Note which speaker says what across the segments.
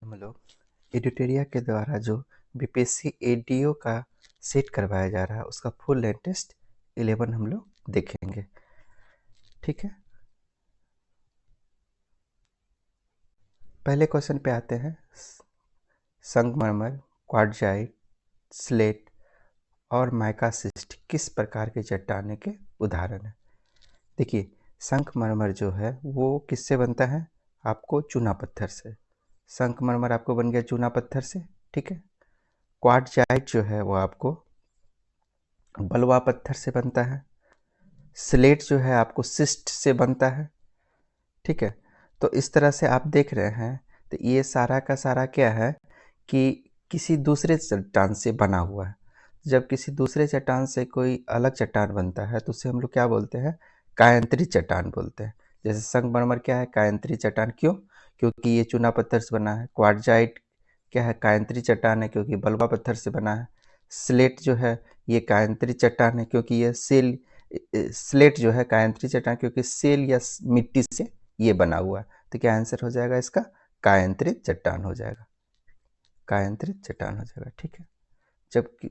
Speaker 1: हम लोग एडिटोरिया के द्वारा जो बीपीएससी एडीओ का सेट करवाया जा रहा है उसका फुल लैंड टेस्ट 11 हम लोग देखेंगे। ठीक है, पहले क्वेश्चन पे आते हैं। संगमरमर, क्वार्टजाइट, स्लेट और माइका सिस्ट किस प्रकार के चट्टाने के उदाहरण हैं? देखिए, संगमरमर जो है वो किससे बनता है? आपको चूना पत्थर से। संगमरमर आपको बन गया चूना पत्थर से। ठीक है, क्वार्टजाइट जो है वो आपको बलुआ पत्थर से बनता है। स्लेट जो है आपको सिस्ट से बनता है। ठीक है, तो इस तरह से आप देख रहे हैं तो ये सारा का सारा क्या है कि किसी दूसरे चट्टान से बना हुआ है। जब किसी दूसरे चट्टान से कोई अलग चट्टान बनता है तो उसे हम लोग क्या बोलते हैं? कायांतरित चट्टान बोलते हैं। जैसे संगमरमर क्या है? कायांतरित चट्टान। क्यों? क्योंकि ये चूना पत्थर से बना है। क्वार्टजाइट क्या है? कायांतरित चट्टान है क्योंकि बलुआ पत्थर से बना है। स्लेट जो है ये कायांतरित चट्टान है क्योंकि ये सेल स्लेट जो है कायांतरित चट्टान क्योंकि सेल या मिट्टी से ये बना हुआ है। तो क्या आंसर हो जाएगा इसका? कायांतरित चट्टान हो जाएगा। कायांतरित चट्टान हो जाएगा। ठीक है, जबकि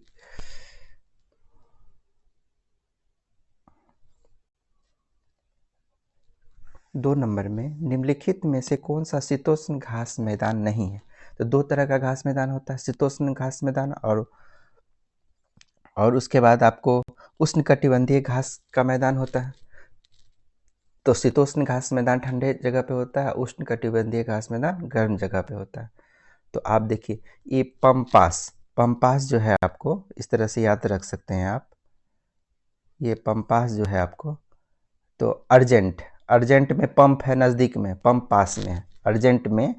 Speaker 1: 2 नंबर में निम्नलिखित में से कौन सा शीतोष्ण घास मैदान नहीं है? तो 2 तरह का घास मैदान होता है, शीतोष्ण घास मैदान और उसके बाद आपको उष्णकटिबंधीय घास का मैदान होता है। तो शीतोष्ण घास मैदान ठंडे जगह पे होता है, उष्णकटिबंधीय घास मैदान गर्म जगह पे होता है। तो आप देखिए, ये पंपास जो है आपको इस तरह से याद रख सकते हैं आप। ये पंपास जो है आपको, तो अर्जेंट में पंप है, नज़दीक में पंप पास में है। अर्जेंट में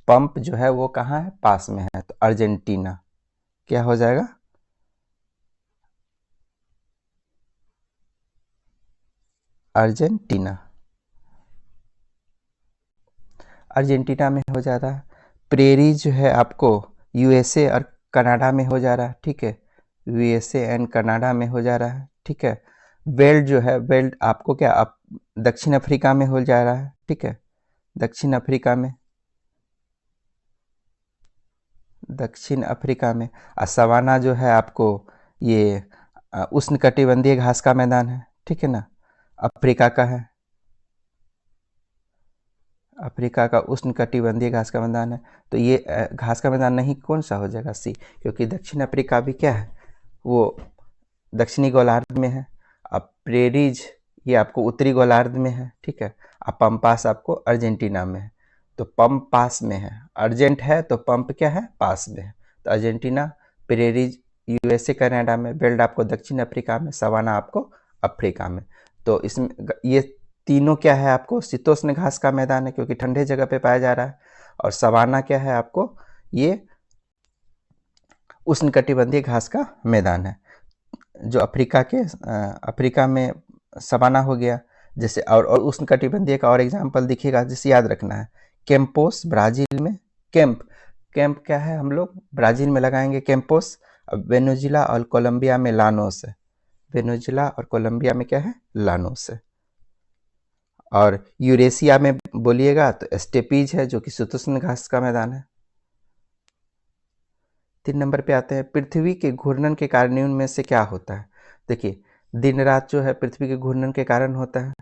Speaker 1: पंप जो है वो कहाँ है? पास में है। तो अर्जेंटीना क्या हो जाएगा? अर्जेंटीना। अर्जेंटीना में हो जा रहा है। प्रेरी जो है आपको यूएसए और कनाडा में हो जा रहा है। ठीक है, यूएसए एंड कनाडा में हो जा रहा है। ठीक है, वेल्ड जो है वेल्ड आपको क्या दक्षिण अफ्रीका में हो जा रहा है। ठीक है, दक्षिण अफ्रीका में और सवाना जो है आपको ये उष्णकटिबंधीय घास का मैदान है। ठीक है ना, अफ्रीका का है। अफ्रीका का उष्णकटिबंधीय घास का मैदान है। तो ये घास का मैदान नहीं, कौन सा हो जाएगा? सी, क्योंकि दक्षिण अफ्रीका भी क्या है? वो दक्षिणी गोलार्ध में है। अब प्रेरीज ये आपको उत्तरी गोलार्ध में है। ठीक है, अब पंपास आपको अर्जेंटीना में है। तो पंप पास में है, अर्जेंट है तो पंप क्या है? पास में है। तो अर्जेंटीना, प्रेरीज यूएसए कनाडा में, बेल्ट आपको दक्षिण अफ्रीका में, सवाना आपको अफ्रीका में। तो इसमें ये तीनों क्या है? आपको शीतोष्ण घास का मैदान है क्योंकि ठंडे जगह पे पाया जा रहा है। और सवाना क्या है? आपको ये उष्णकटिबंधीय घास का मैदान है। जो अफ्रीका में सवाना हो गया। जैसे और उष्णकटिबंधीय का और एग्जाम्पल दिखेगा जिसे याद रखना है। कैंपोस ब्राजील में, कैंप क्या है? हम लोग ब्राजील में लगाएंगे कैंपोस। अब वेनेजुला और कोलंबिया में लानोस है। वेनेजुला और कोलंबिया में क्या है? लानोस है। और यूरेशिया में बोलिएगा तो स्टेपीज है जो कि शीतोष्ण घास का मैदान है। 3 नंबर पे आते हैं, पृथ्वी के घूर्णन के कार्यों में से क्या होता है? देखिए, दिन रात जो है पृथ्वी के घूर्णन के कारण होता है।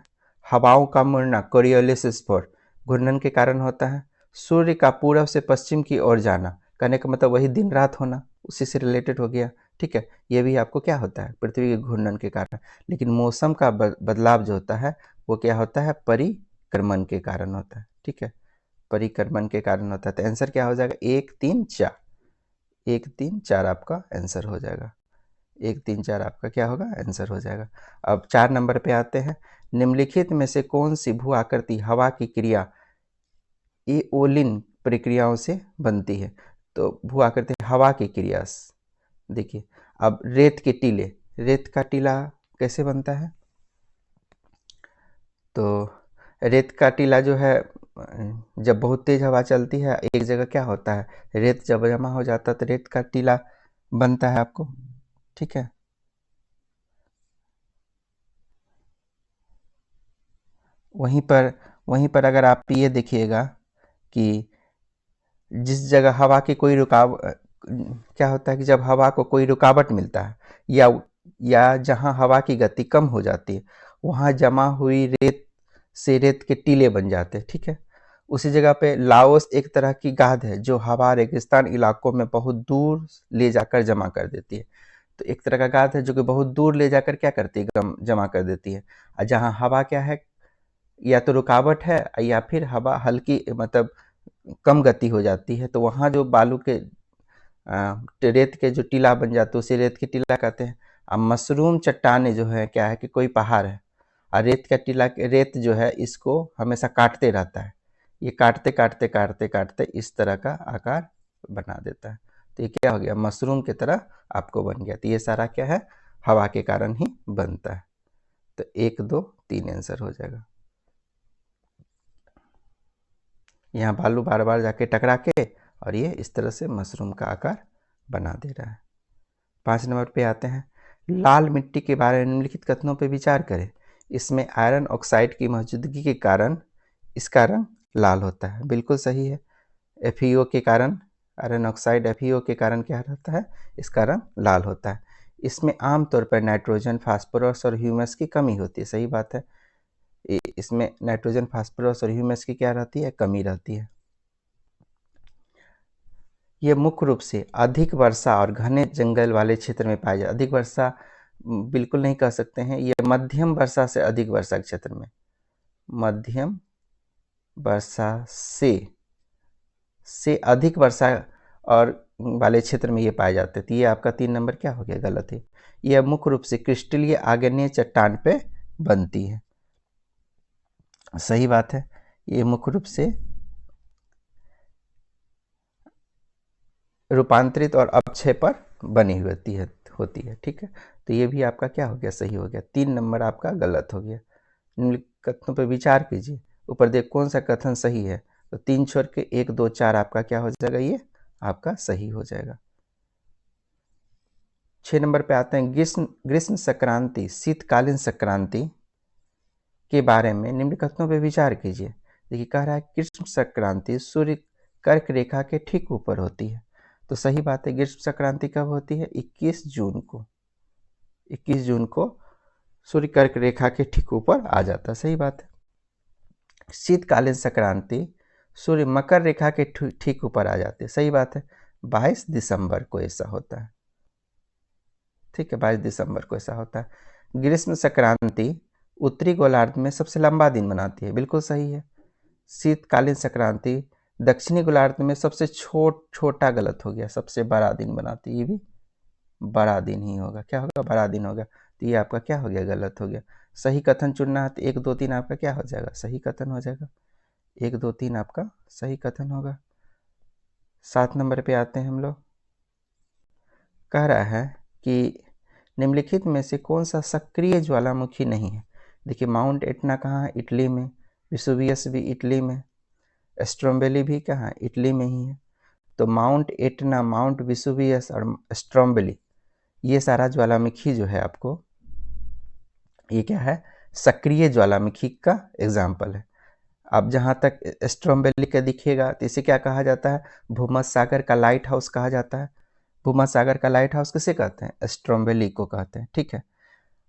Speaker 1: हवाओं का मुड़ना कोरियोलिस स्फोट घूर्णन के कारण होता है। सूर्य का पूर्व से पश्चिम की ओर जाना, कहने का मतलब वही दिन रात होना, उसी से रिलेटेड हो गया। ठीक है, ये भी आपको क्या होता है? पृथ्वी के घूर्णन के कारण। लेकिन मौसम का बदलाव जो होता है वो क्या होता है? परिक्रमण के कारण होता है। ठीक है, परिक्रमण के कारण होता है। तो आंसर क्या हो जाएगा? 1 3 4। 1 3 4 आपका आंसर हो जाएगा। 1 3 4 आपका क्या होगा? आंसर हो जाएगा। अब 4 नंबर पे आते हैं, निम्नलिखित में से कौन सी भू आकृति हवा की क्रिया एओलिन प्रक्रियाओं से बनती है? तो भू आकृति हवा की क्रिया देखिए, अब रेत का टीला कैसे बनता है? तो रेत का टीला जो है जब बहुत तेज हवा चलती है एक जगह क्या होता है? रेत जब जमा हो जाता है तो रेत का टीला बनता है आपको। ठीक है, वहीं पर अगर आप ये देखिएगा कि जिस जगह हवा की कोई क्या होता है कि जब हवा को कोई रुकावट मिलता है या जहाँ हवा की गति कम हो जाती है, वहाँ जमा हुई रेत से रेत के टीले बन जाते हैं, ठीक है। उसी जगह पे लाओस एक तरह की गाद है जो हवा रेगिस्तान इलाकों में बहुत दूर ले जाकर जमा कर देती है। तो एक तरह का गाद है जो कि बहुत दूर ले जाकर क्या करती है, जमा कर देती है। और जहाँ हवा क्या है, या तो रुकावट है या फिर हवा हल्की मतलब कम गति हो जाती है, तो वहाँ जो बालू के रेत के जो टीला बन जाते हैं उसे रेत के टीला कहते हैं। अब मशरूम चट्टाने जो है क्या है कि कोई पहाड़ है और रेत का टीला रेत जो है इसको हमेशा काटते रहता है, ये काटते काटते काटते काटते इस तरह का आकार बना देता है। तो ये क्या हो गया, मशरूम की तरह आपको बन गया। तो ये सारा क्या है, हवा के कारण ही बनता है। तो 1 2 3 आंसर हो जाएगा। यहाँ बालू बार बार जाके टकरा के और ये इस तरह से मशरूम का आकार बना दे रहा है। 5 नंबर पे आते हैं, लाल मिट्टी के बारे में निम्नलिखित कथनों पर विचार करें। इसमें आयरन ऑक्साइड की मौजूदगी के कारण इसका रंग लाल होता है। बिल्कुल सही है। FeO के कारण, आयरन ऑक्साइड FeO के कारण क्या रहता है, इसका रंग लाल होता है। इसमें आमतौर पर नाइट्रोजन, फास्फोरस और ह्यूमस की कमी होती है। सही बात है, इसमें नाइट्रोजन, फास्फोरस और ह्यूमस की क्या रहती है, कमी रहती है। ये मुख्य रूप से अधिक वर्षा और घने जंगल वाले क्षेत्र में पाया जाता है। अधिक वर्षा बिल्कुल नहीं कह सकते हैं, ये मध्यम वर्षा से अधिक वर्षा के क्षेत्र में, मध्यम वर्षा से अधिक वर्षा और वाले क्षेत्र में ये पाए जाते हैं। तो ये आपका 3 नंबर क्या हो गया, गलत है। यह मुख्य रूप से क्रिस्टलीय आग्नेय चट्टान पे बनती है। सही बात है, ये मुख्य रूप से रूपांतरित और अपक्षय पर बनी होती है, ठीक है। तो ये भी आपका क्या हो गया, सही हो गया। 3 नंबर आपका गलत हो गया। निम्नलिखित कथनों पर विचार कीजिए, ऊपर देख कौन सा कथन सही है। तो 3 छोड़ के 1 2 4 आपका क्या हो जाएगा, ये आपका सही हो जाएगा। 6 नंबर पे आते हैं, ग्रीष्म संक्रांति, शीतकालीन संक्रांति के बारे में निम्न कथनों पर विचार कीजिए। देखिए कह रहा है ग्रीष्म संक्रांति सूर्य कर्क रेखा के ठीक ऊपर होती है। तो सही बात है, ग्रीष्म संक्रांति कब होती है, 21 जून को। 21 जून को सूर्य कर्क रेखा के ठीक ऊपर आ जाता है। सही बात है। शीतकालीन संक्रांति सूर्य मकर रेखा के ठीक ऊपर आ जाते हैं। सही बात है, 22 दिसंबर को ऐसा होता है, ठीक है, 22 दिसंबर को ऐसा होता है। ग्रीष्म संक्रांति उत्तरी गोलार्ध में सबसे लंबा दिन मनाती है। बिल्कुल सही है। शीतकालीन संक्रांति दक्षिणी गोलार्ध में सबसे छोटा, गलत हो गया, सबसे बड़ा दिन बनाती है। ये भी बड़ा दिन ही होगा, क्या होगा, बड़ा दिन होगा। तो ये आपका क्या हो गया, गलत हो गया। सही कथन चुनना है तो 1 2 3 आपका क्या हो जाएगा, सही कथन हो जाएगा। 1 2 3 आपका सही कथन होगा। 7 नंबर पे आते हैं हम लोग। कह रहा है कि निम्नलिखित में से कौन सा सक्रिय ज्वालामुखी नहीं है। देखिए माउंट एटना कहाँ है, इटली में। विसुवियस भी इटली में। स्ट्रोम्बेली भी कहाँ है, इटली में ही है। तो माउंट एटना, माउंट विसुवियस और स्ट्रोम्बेली, ये सारा ज्वालामुखी जो है आपको, ये क्या है, सक्रिय ज्वालामुखी का एग्जाम्पल है। अब जहाँ तक स्ट्रोम्बेली का दिखेगा तो इसे क्या कहा जाता है, भूमध्य सागर का लाइट हाउस कहा जाता है। भूमध्य सागर का लाइट हाउस किसे कहते हैं, स्ट्रोम्बेली को कहते हैं, ठीक है।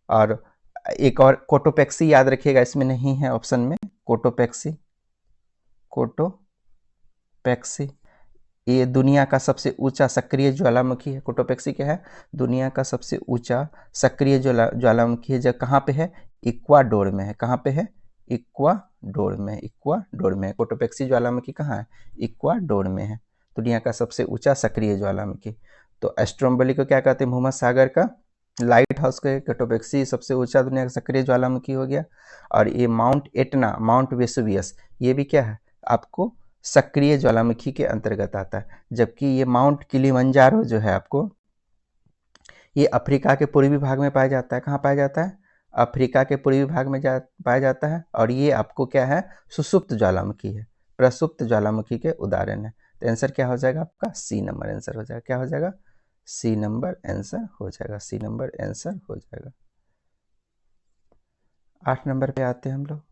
Speaker 1: और एक और कोटोपेक्सी याद रखिएगा, इसमें नहीं है ऑप्शन में, कोटोपेक्सी। कोटोपेक्सी ये दुनिया का सबसे ऊंचा सक्रिय ज्वालामुखी है। कोटोपेक्सी क्या है, दुनिया का सबसे ऊंचा सक्रिय ज्वालामुखी है। जो कहाँ पे है, इक्वाडोर में है। कहाँ पे है, इक्वाडोर में। इक्वाडोर में कोटोपेक्सी ज्वालामुखी कहाँ है, इक्वाडोर में है। दुनिया का सबसे ऊंचा सक्रिय ज्वालामुखी। तो स्ट्रोम्बोली को क्या कहते हैं, भूमध्य सागर का लाइट हाउस के। कोटोपेक्सी सबसे ऊंचा दुनिया का सक्रिय ज्वालामुखी हो गया। और ये माउंट एटना, माउंट वेसुवियस, ये भी क्या है आपको, सक्रिय ज्वालामुखी के अंतर्गत आता है। जबकि ये माउंट किलिमंजारो जो है आपको, ये अफ्रीका के पूर्वी भाग में पाया जाता है। कहाँ पाया जाता है, अफ्रीका के पूर्वी भाग में पाया जाता है। और ये आपको क्या है, सुसुप्त ज्वालामुखी है, प्रसुप्त ज्वालामुखी के उदाहरण है। तो आंसर क्या हो जाएगा आपका, सी नंबर आंसर हो जाएगा। क्या हो जाएगा, सी नंबर आंसर हो जाएगा। सी नंबर आंसर हो जाएगा। 8 नंबर पे आते हैं हम लोग।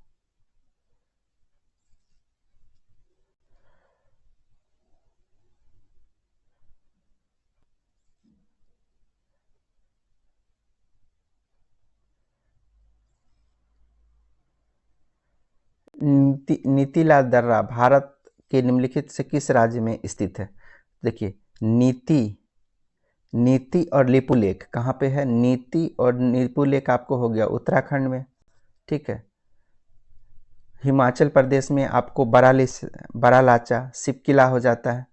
Speaker 1: नीतिला दर्रा भारत के निम्नलिखित से किस राज्य में स्थित है? देखिए, नीति और लिपुलेख कहाँ पे है? नीति और लिपुलेख आपको हो गया उत्तराखंड में, ठीक है। हिमाचल प्रदेश में आपको बरालाचा सिपकिला हो जाता है।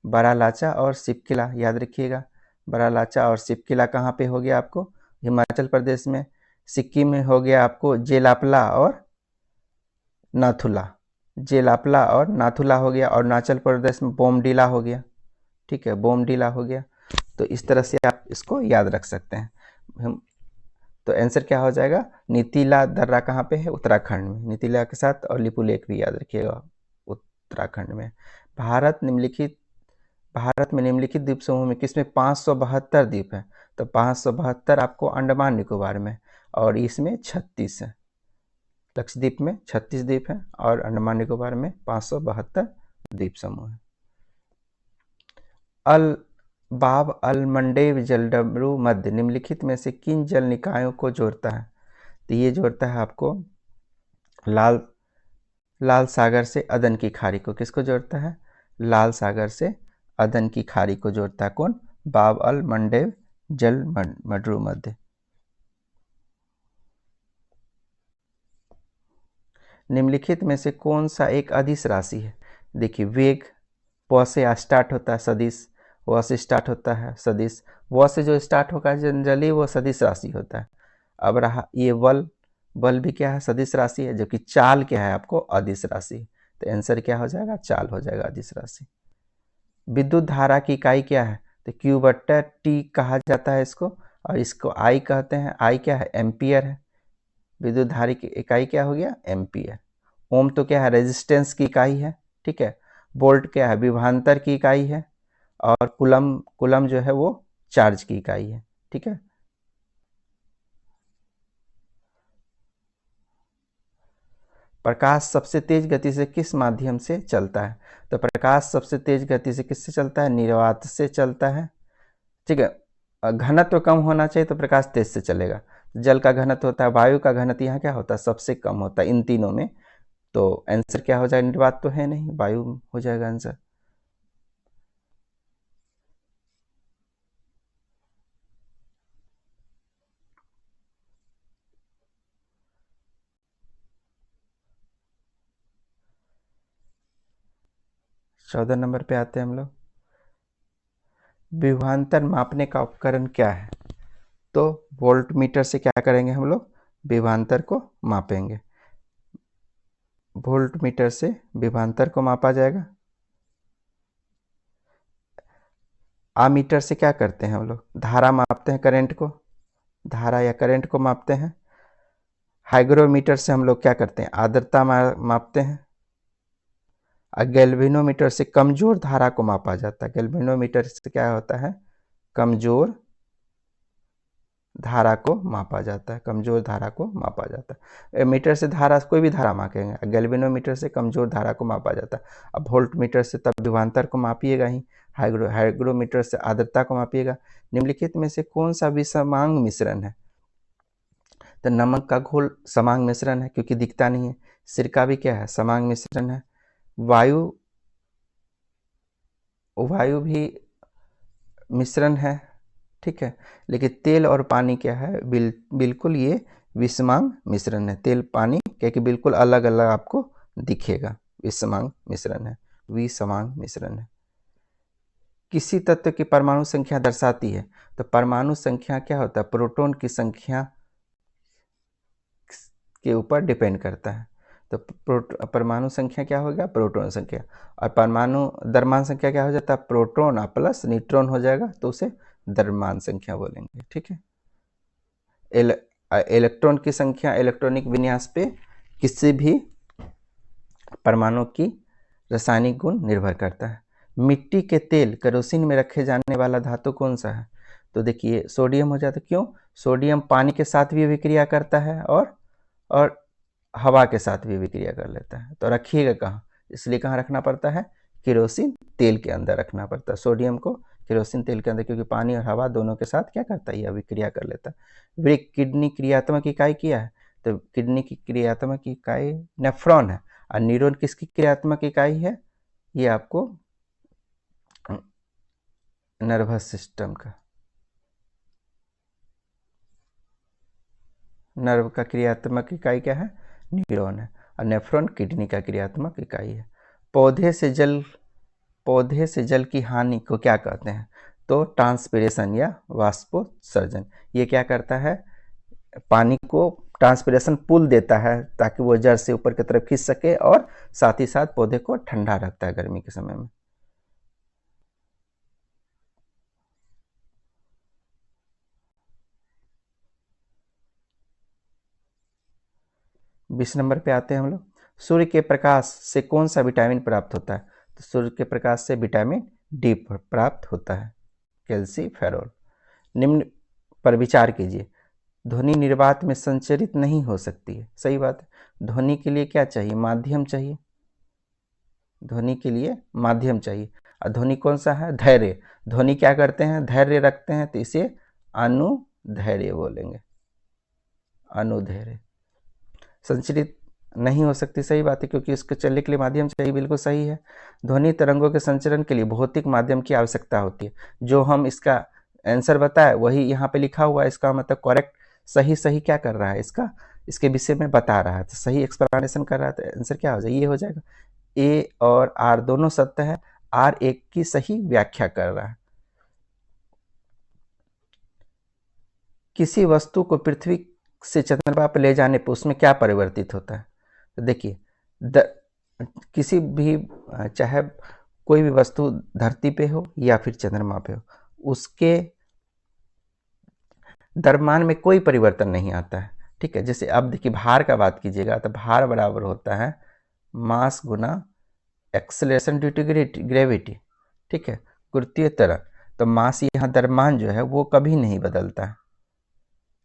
Speaker 1: बरालाचा और सिपकिला याद रखिएगा। बरालाचा और सिपकिला कहाँ पे हो गया आपको? हिमाचल प्रदेश में। सिक्किम में हो गया आपको जेलापला और नाथुला। जेलापला और नाथुला हो गया। और अरुणाचल प्रदेश में बोमडीला हो गया, ठीक है, बोमडीला हो गया। तो इस तरह से आप इसको याद रख सकते हैं। तो आंसर क्या हो जाएगा? नीतिला दर्रा कहाँ पे है? उत्तराखंड में। नीतिला के साथ और लिपुलेख भी याद रखिएगा, उत्तराखंड में। भारत में निम्नलिखित द्वीप समूह में किसमें 572 द्वीप है? तो 572 आपको अंडमान निकोबार में, और इसमें 36 है। लक्षद्वीप में 36 द्वीप है और अंडमान निकोबार में 572 द्वीप समूह है। बाब अल मंडेव जलडमरू मध्य निम्नलिखित में से किन जल निकायों को जोड़ता है? तो ये जोड़ता है आपको लाल सागर से अदन की खाड़ी को। किसको जोड़ता है? लाल सागर से अदन की खाड़ी को जोड़ता है कौन? बाब अल मंडेव जल मडरू मध्य। निम्नलिखित में से कौन सा एक अदिश राशि है? देखिए, वेग व से स्टार्ट होता है सदिश, व से स्टार्ट होता है सदिश। व से जो स्टार्ट होगा जनरली वो सदिश राशि होता है। अब रहा ये बल भी क्या है? सदिश राशि है। जबकि चाल क्या है आपको? अदिश राशि। तो आंसर क्या हो जाएगा? चाल हो जाएगा, अदिश राशि। विद्युत धारा की इकाई क्या है? तो Q/T कहा जाता है इसको, और इसको I कहते हैं। I क्या है? एम्पियर है। विद्युत धारा की इकाई क्या हो गया? एम्पियर। ओम तो क्या है? रेजिस्टेंस की इकाई है, ठीक है। वोल्ट क्या है? विभवांतर की इकाई है। और कुलम जो है वो चार्ज की इकाई है, ठीक है। प्रकाश सबसे तेज गति से किस माध्यम से चलता है? तो प्रकाश सबसे तेज गति से किससे चलता है? निर्वात से चलता है, ठीक है। घनत्व कम होना चाहिए तो प्रकाश तेज से चलेगा। जल का घनत्व होता है, वायु का घनत्व यहाँ क्या होता है? सबसे कम होता है इन तीनों में। तो आंसर क्या हो जाएगा? निर्वात तो है नहीं, वायु हो जाएगा आंसर। चौदह नंबर पे आते हैं हम लोग। विभवांतर मापने का उपकरण क्या है? तो वोल्ट मीटर से क्या करेंगे हम लोग? विभवांतर को मापेंगे। वोल्ट मीटर से विभवांतर को मापा जाएगा। आमीटर से क्या करते हैं हम लोग? धारा मापते हैं, करंट को, धारा या करंट को मापते हैं। हाइग्रोमीटर से हम लोग क्या करते हैं? आर्द्रता मापते हैं। और गैल्वेनोमीटर से कमजोर धारा को मापा जाता है। गैल्वेनोमीटर से क्या होता है? कमजोर धारा को मापा जाता है। कमजोर धारा को मापा जाता है। मीटर से धारा, कोई भी धारा मापेंगे। गैल्वेनोमीटर से कमजोर धारा को मापा जाता है। अब वोल्ट मीटर से तब विभवांतर को मापिएगा ही। हाइग्रोमीटर से आर्द्रता को मापिएगा। निम्नलिखित में से कौन सा विषमांग मिश्रण है? तो नमक का घोल समांग मिश्रण है, क्योंकि दिखता नहीं है। सिरका भी क्या है? समांग मिश्रण है। वायु भी मिश्रण है, ठीक है। लेकिन तेल और पानी क्या है? बिल्कुल ये विषमांग मिश्रण है। तेल पानी क्या कि बिल्कुल अलग अलग आपको दिखेगा। विषमांग मिश्रण है, विषमांग मिश्रण है। किसी तत्व की परमाणु संख्या दर्शाती है? तो परमाणु संख्या क्या होता है? प्रोटॉन की संख्या के ऊपर डिपेंड करता है। तो परमाणु संख्या क्या होगा? प्रोटॉन संख्या। और परमाणु द्रव्यमान संख्या क्या हो जाता है? प्रोटॉन प्लस न्यूट्रॉन हो जाएगा, तो उसे द्रव्यमान संख्या बोलेंगे, ठीक है। इलेक्ट्रॉन की संख्या इलेक्ट्रॉनिक विन्यास पे किसी भी परमाणु की रासायनिक गुण निर्भर करता है। मिट्टी के तेल केरोसिन में रखे जाने वाला धातु कौन सा है? तो देखिए, सोडियम हो जाता है। क्यों? सोडियम पानी के साथ भी विक्रिया करता है और हवा के साथ भी विक्रिया कर लेता है। तो रखिएगा कहाँ? इसलिए कहाँ रखना पड़ता है? केरोसिन तेल के अंदर रखना पड़ता है सोडियम को, केरोसिन तेल के अंदर, क्योंकि पानी और हवा दोनों के साथ क्या करता है? यह विक्रिया कर लेता है। वे किडनी क्रियात्मक इकाई क्या है? तो किडनी की क्रियात्मक इकाई नेफ्रॉन है। और न्यूरॉन किसकी क्रियात्मक इकाई है? ये आपको नर्वस सिस्टम का, नर्व का क्रियात्मक इकाई क्या है? न्यूरॉन है। और नेफ्रॉन किडनी का क्रियात्मक इकाई है। पौधे से जल की हानि को क्या कहते हैं? तो ट्रांसपिरेशन या वाष्पोत्सर्जन। ये क्या करता है? पानी को ट्रांसपिरेशन पुल देता है ताकि वो जड़ से ऊपर की तरफ खींच सके, और साथ ही साथ पौधे को ठंडा रखता है गर्मी के समय में। बीस नंबर पे आते हैं हम लोग। सूर्य के प्रकाश से कौन सा विटामिन प्राप्त होता है? तो सूर्य के प्रकाश से विटामिन डी प्राप्त होता है, कैल्सीफेरॉल। निम्न पर विचार कीजिए। ध्वनि निर्वात में संचरित नहीं हो सकती है, सही बात है। ध्वनि के लिए क्या चाहिए? माध्यम चाहिए। ध्वनि के लिए माध्यम चाहिए। और ध्वनि कौन सा है? धैर्य। ध्वनि क्या करते हैं? धैर्य रखते हैं, तो इसे अनुधैर्य बोलेंगे, अनुधैर्य। संचरित नहीं हो सकती, सही बात है, क्योंकि इसके चलने के लिए माध्यम चाहिए, बिल्कुल सही है। ध्वनि तरंगों के संचरण के लिए भौतिक माध्यम की आवश्यकता होती है। जो हम इसका आंसर बताए वही यहाँ पे लिखा हुआ है, इसका मतलब करेक्ट, सही क्या कर रहा है, इसके विषय में बता रहा है, तो सही एक्सप्लेनेशन कर रहा है, तो आंसर क्या हो जाएगा? ये हो जाएगा। ए और आर दोनों सत्य है, आर एक की सही व्याख्या कर रहा है। किसी वस्तु को पृथ्वी से चंद्रमा पर ले जाने पर उसमें क्या परिवर्तित होता है? तो देखिए, किसी भी, चाहे कोई भी वस्तु धरती पे हो या फिर चंद्रमा पे हो, उसके द्रव्यमान में कोई परिवर्तन नहीं आता है, ठीक है। जैसे अब देखिए भार का बात कीजिएगा, तो भार बराबर होता है मास गुना एक्सेलरेशन ड्यू टू ग्रेविटी, ठीक है, गुरुत्वीय त्वरण। तो मास यहाँ द्रव्यमान जो है वो कभी नहीं बदलता है,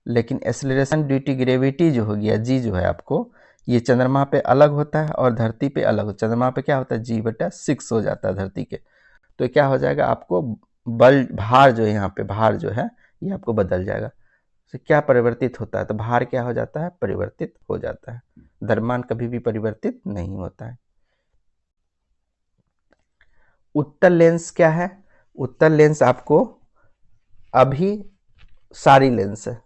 Speaker 1: लेकिन एक्सेलरेशन ड्यू टू ग्रेविटी जो हो गया, जी जो है आपको, ये चंद्रमा पे अलग होता है और धरती पे अलग होता है। चंद्रमा पे क्या होता है? G/6 हो जाता है धरती के। तो क्या हो जाएगा? आपको बल, भार जो है यहाँ पे, भार जो है ये आपको बदल जाएगा। तो क्या परिवर्तित होता है? तो भार क्या हो जाता है? परिवर्तित हो जाता है। द्रव्यमान कभी भी परिवर्तित नहीं होता है। उत्तल लेंस क्या है? उत्तल लेंस आपको अभी सारी लेंस है।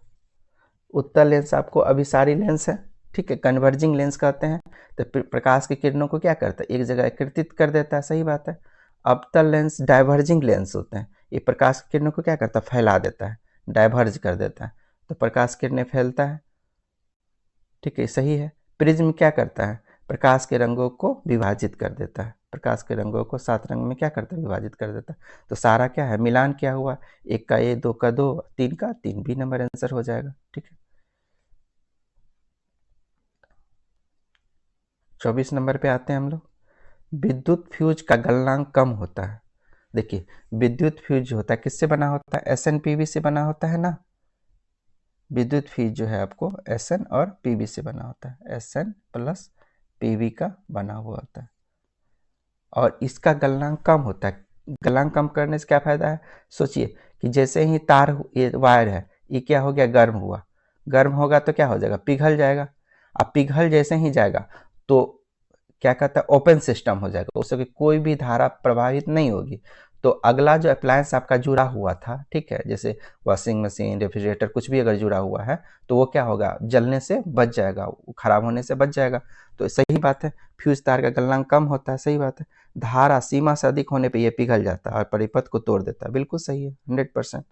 Speaker 1: उत्तल लेंस आपको अभिसारी लेंस है, ठीक है, कन्वर्जिंग लेंस कहते हैं। तो प्रकाश की किरणों को क्या करता है? एक जगह एकत्रित कर देता है, सही बात है। अवतल लेंस डाइवर्जिंग लेंस होते हैं, ये प्रकाश की किरणों को क्या करता है? फैला देता है, डाइवर्ज कर देता है, तो प्रकाश किरणें फैलता है, ठीक है, सही है। प्रिज्म क्या करता है? प्रकाश के रंगों को विभाजित कर देता है, प्रकाश के रंगों को 7 रंग में क्या करता है? विभाजित कर देता है। तो सारा क्या है? मिलान क्या हुआ? 1 का A, 2 का 2, 3 का 3, बी नंबर आंसर हो जाएगा, ठीक है। 24 नंबर पे आते हैं हम लोग। विद्युत फ्यूज का गलनांक कम होता है। देखिए, विद्युत फ्यूज जो होता है किससे बना होता है? SN/PV से बना होता है ना। विद्युत फ्यूज जो है आपको SN और PV से बना होता है, SN प्लस PV का बना हुआ होता है, और इसका गलनांक कम होता है। गलनांक कम करने से क्या फायदा है? सोचिए कि जैसे ही तार, ये वायर है, ये क्या हो गया? गर्म हुआ। गर्म होगा तो क्या हो जाएगा? पिघल जाएगा। अब पिघल जैसे ही जाएगा तो क्या कहता है? ओपन सिस्टम हो जाएगा, उससे कोई भी धारा प्रभावित नहीं होगी। तो अगला जो अप्लायंस आपका जुड़ा हुआ था, ठीक है, जैसे वॉशिंग मशीन, रेफ्रिजरेटर, कुछ भी अगर जुड़ा हुआ है, तो वो क्या होगा? जलने से बच जाएगा, खराब होने से बच जाएगा। तो सही बात है, फ्यूज तार का गलनांक कम होता है, सही बात है। धारा सीमा से अधिक होने पर यह पिघल जाता है और परिपथ को तोड़ देता है, बिल्कुल सही है, 100%।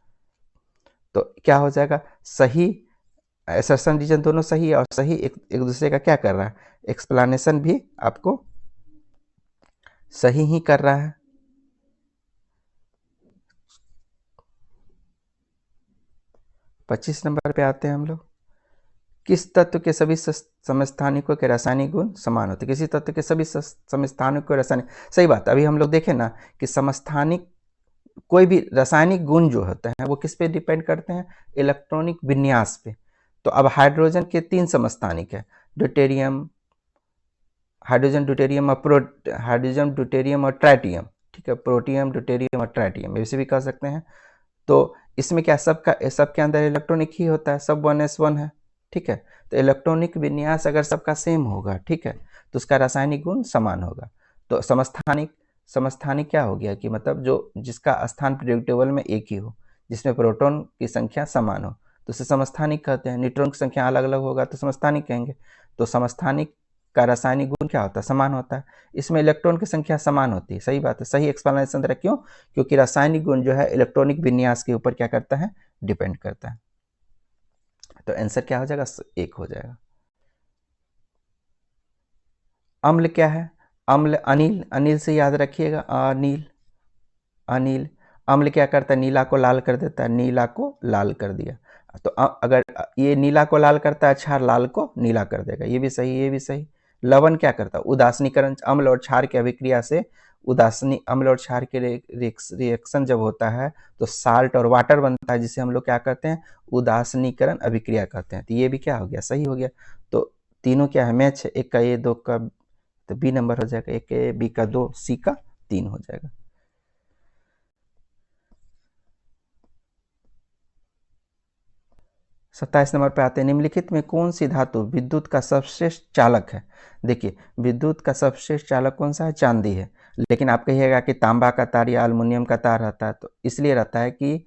Speaker 1: तो क्या हो जाएगा? सही असर्शन रीजन दोनों सही है, और सही एक दूसरे का क्या कर रहा है? एक्सप्लेनेशन भी आपको सही ही कर रहा है। पच्चीस नंबर पे आते हैं हम लोग। किस तत्व के सभी समस्थानिकों के रासायनिक गुण समान होते हैं? किसी तत्व के सभी समस्थानिकों के रासायनिक, सही बात। अभी हम लोग देखें ना कि समस्थानिक कोई भी रासायनिक गुण जो होते हैं वो किस पे डिपेंड करते हैं? इलेक्ट्रॉनिक विन्यास पे। तो अब हाइड्रोजन के 3 समस्थानिक है, ड्यूटेरियम, हाइड्रोजन ड्यूटेरियम और ट्राइटियम, ठीक है, प्रोटियम, ड्यूटेरियम और ट्राइटियम, ऐसे भी कह सकते हैं। तो इसमें क्या सबके अंदर इलेक्ट्रॉनिक ही होता है, सब 1s1 है, ठीक है। तो इलेक्ट्रॉनिक विन्यास अगर सबका सेम होगा, ठीक है, तो उसका रासायनिक गुण समान होगा। तो समस्थानिक क्या हो गया कि मतलब जो जिसका स्थान पीरियोडिक टेबल में एक ही हो, जिसमें प्रोटॉन की संख्या समान हो, तो उसे समस्थानिक कहते हैं। न्यूट्रॉन की संख्या अलग अलग होगा तो समस्थानिक कहेंगे। तो समस्थानिक का रासायनिक गुण क्या होता है? समान होता है। इसमें इलेक्ट्रॉन की संख्या समान होती है, सही बात है, सही एक्सप्लेनेशन दे रहा। क्यों? क्योंकि रासायनिक गुण जो है इलेक्ट्रॉनिक विन्यास के ऊपर क्या करता है? डिपेंड करता है। तो आंसर क्या हो जाएगा? एक हो जाएगा। अम्ल क्या है? अम्ल अनिल, अनिल से याद रखिएगा, अनिल, अनिल। अम्ल क्या करता है? नीला को लाल कर देता है, नीला को लाल कर दिया। तो अगर ये नीला को लाल करता है, क्षार लाल को नीला कर देगा, ये भी सही, ये भी सही। लवण क्या करता है? उदासीनीकरण, अम्ल और क्षार की अभिक्रिया से उदासीनी अम्ल और क्षार के रिएक्शन जब होता है तो साल्ट और वाटर बनता है, जिसे हम लोग क्या कहते हैं? उदासीनीकरण अभिक्रिया कहते हैं। तो ये भी क्या हो गया? सही हो गया। तो तीनों क्या है? मैच है, एक का ए, दो का, तो बी नंबर हो जाएगा। एक ए, बी का 2, सी का 3 हो जाएगा। 27 नंबर पे आते हैं, निम्नलिखित में कौन सी धातु विद्युत का सर्वश्रेष्ठ चालक है? देखिए, विद्युत का सर्वश्रेष्ठ चालक कौन सा है? चांदी है। लेकिन आप कहिएगा कि तांबा का तार या अल्युमिनियम का तार रहता है, तो इसलिए रहता है कि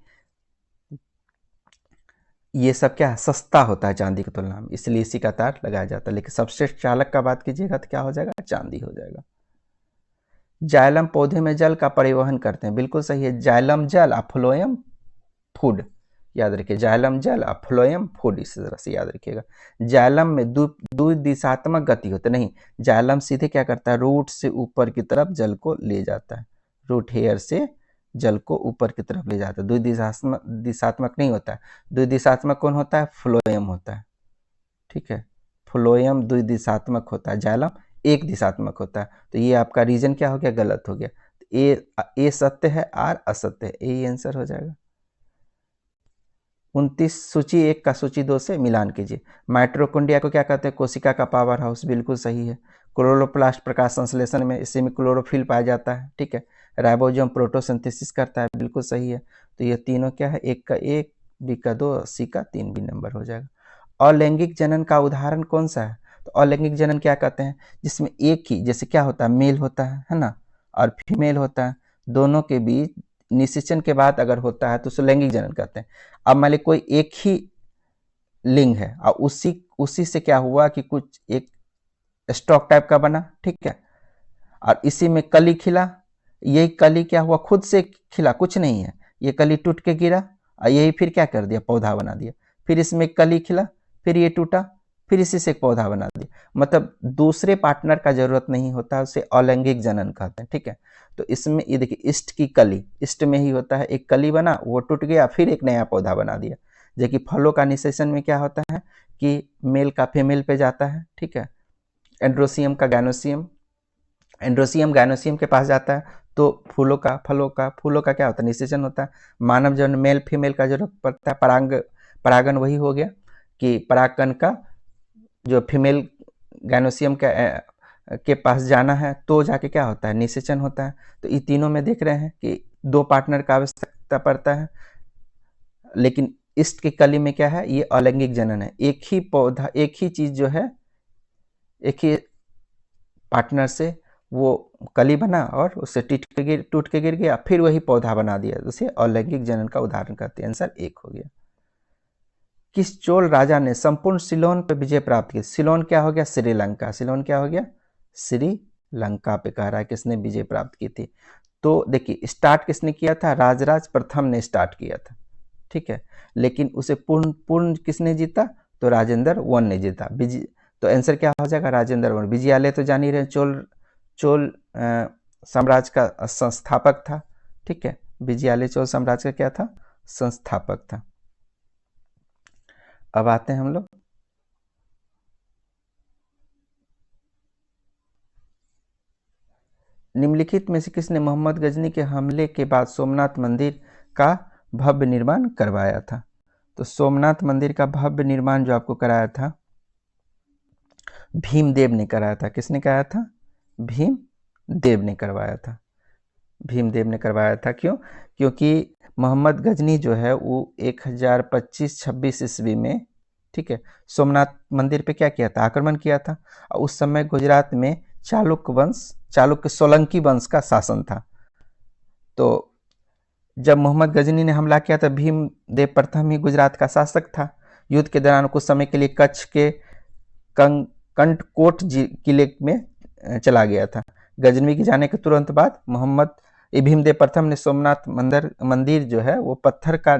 Speaker 1: ये सब क्या है? सस्ता होता है चांदी की तुलना में, इसलिए इसी का तार लगाया जाता है। लेकिन सर्वश्रेष्ठ चालक का बात कीजिएगा तो क्या हो जाएगा? चांदी हो जाएगा। जाइलम पौधे में जल का परिवहन करते हैं, बिल्कुल सही है। जाइलम जल और फ्लोएम फूड, याद रखिए, जाइलम जल और फ्लोएम फूड, इस तरह से याद रखिएगा। जाइलम में द्विदिशात्मक गति होती नहीं, जाइलम सीधे क्या करता है? रूट से ऊपर की तरफ जल को ले जाता है, रूट हेयर से जल को ऊपर की तरफ ले जाता है। द्विदिशात्मक नहीं होता है। द्विदिशात्मक कौन होता है? फ्लोएम होता है, ठीक है। फ्लोएम द्विदिशात्मक होता है, जाइलम एक दिशात्मक होता है। तो ये आपका रीजन क्या हो गया? गलत हो गया। ए सत्य है, आर असत्य है, यही आंसर हो जाएगा। 29 सूची 1 का सूची 2 से मिलान कीजिए। माइटोकॉन्ड्रिया को क्या कहते हैं? कोशिका का पावर हाउस, बिल्कुल सही है। क्लोरोप्लास्ट प्रकाश संश्लेषण में इसी में क्लोरोफिल पाया जाता है, ठीक है। राइबोसोम प्रोटोसिंथेसिस करता है, बिल्कुल सही है। तो ये तीनों क्या है? एक का 1, बी का 2, सी का 3 भी नंबर हो जाएगा। अलैंगिक जनन का उदाहरण कौन सा है? तो अलैंगिक जनन क्या कहते हैं? जिसमें एक ही, जैसे क्या होता है? मेल होता है ना, और फीमेल होता है, दोनों के बीच निषेचन के बाद अगर होता है तो उसे लैंगिक जनन कहते हैं। अब मान ली कोई एक ही लिंग है और उसी से क्या हुआ कि कुछ एक स्टॉक टाइप का बना, ठीक है, और इसी में कली खिला। यही कली क्या हुआ? खुद से खिला, कुछ नहीं है, ये कली टूट के गिरा और यही फिर क्या कर दिया? पौधा बना दिया। फिर इसमें कली खिला, फिर ये टूटा, फिर इसी से एक पौधा बना दिया। मतलब दूसरे पार्टनर का जरूरत नहीं होता, उसे अलैंगिक जनन कहते हैं, ठीक है। तो इसमें ये देखिए, इष्ट की कली, इष्ट में ही होता है, एक कली बना, वो टूट गया, फिर एक नया पौधा बना दिया। जबकि फलों का निषेचन में क्या होता है कि मेल का फीमेल पे जाता है, ठीक है, एंड्रोसियम का गायनोसियम, एंड्रोसियम गायनोसियम के पास जाता है, तो फूलों का क्या होता है? निषेचन होता है। मानव जन्म मेल फीमेल का जरूरत पड़ता है, परागन वही हो गया कि परागकण का जो फीमेल गायनोसियम के पास जाना है तो जाके क्या होता है? निषेचन होता है। तो ये तीनों में देख रहे हैं कि 2 पार्टनर का आवश्यकता पड़ता है। लेकिन इष्ट की कली में क्या है? ये अलैंगिक जनन है। एक ही पौधा, एक ही चीज जो है, एक ही पार्टनर से वो कली बना और उससे टूट के गिर गया, फिर वही पौधा बना दिया, उसे अलैंगिक जनन का उदाहरण कहते हैं। आंसर 1 हो गया। किस चोल राजा ने संपूर्ण सिलोन पर विजय प्राप्त की? सिलोन क्या हो गया? श्रीलंका। सिलोन क्या हो गया? श्रीलंका पे कह रहा है किसने विजय प्राप्त की थी। तो देखिए, स्टार्ट किसने किया था? राजराज प्रथम ने स्टार्ट किया था, ठीक है। लेकिन उसे पूर्ण किसने जीता? तो राजेंद्र वन ने जीता। तो आंसर क्या हो जाएगा? राजेंद्र वन। विजयालय तो जान ही रहे, चोल साम्राज्य का संस्थापक था, ठीक है। विजयालय चोल साम्राज्य का क्या था? संस्थापक था। अब आते हैं हम लोग निम्नलिखित में से किसने मोहम्मद गजनी के हमले के बाद सोमनाथ मंदिर का भव्य निर्माण करवाया था? तो सोमनाथ मंदिर का भव्य निर्माण जो आपको कराया था, भीमदेव ने कराया था। किसने कराया था? भीमदेव ने करवाया था। भीमदेव ने करवाया था। क्यों? क्योंकि मोहम्मद गजनी जो है वो 1025-26 ईस्वी में ठीक है, सोमनाथ मंदिर पे क्या किया था, आक्रमण किया था। और उस समय गुजरात में चालुक्य सोलंकी वंश का शासन था। तो जब मोहम्मद गजनी ने हमला किया था, भीमदेव प्रथम ही गुजरात का शासक था। युद्ध के दौरान कुछ समय के लिए कच्छ के कंटकोट किले में चला गया था। गजनी के जाने के तुरंत बाद भीमदेव प्रथम ने सोमनाथ मंदिर जो है वो पत्थर का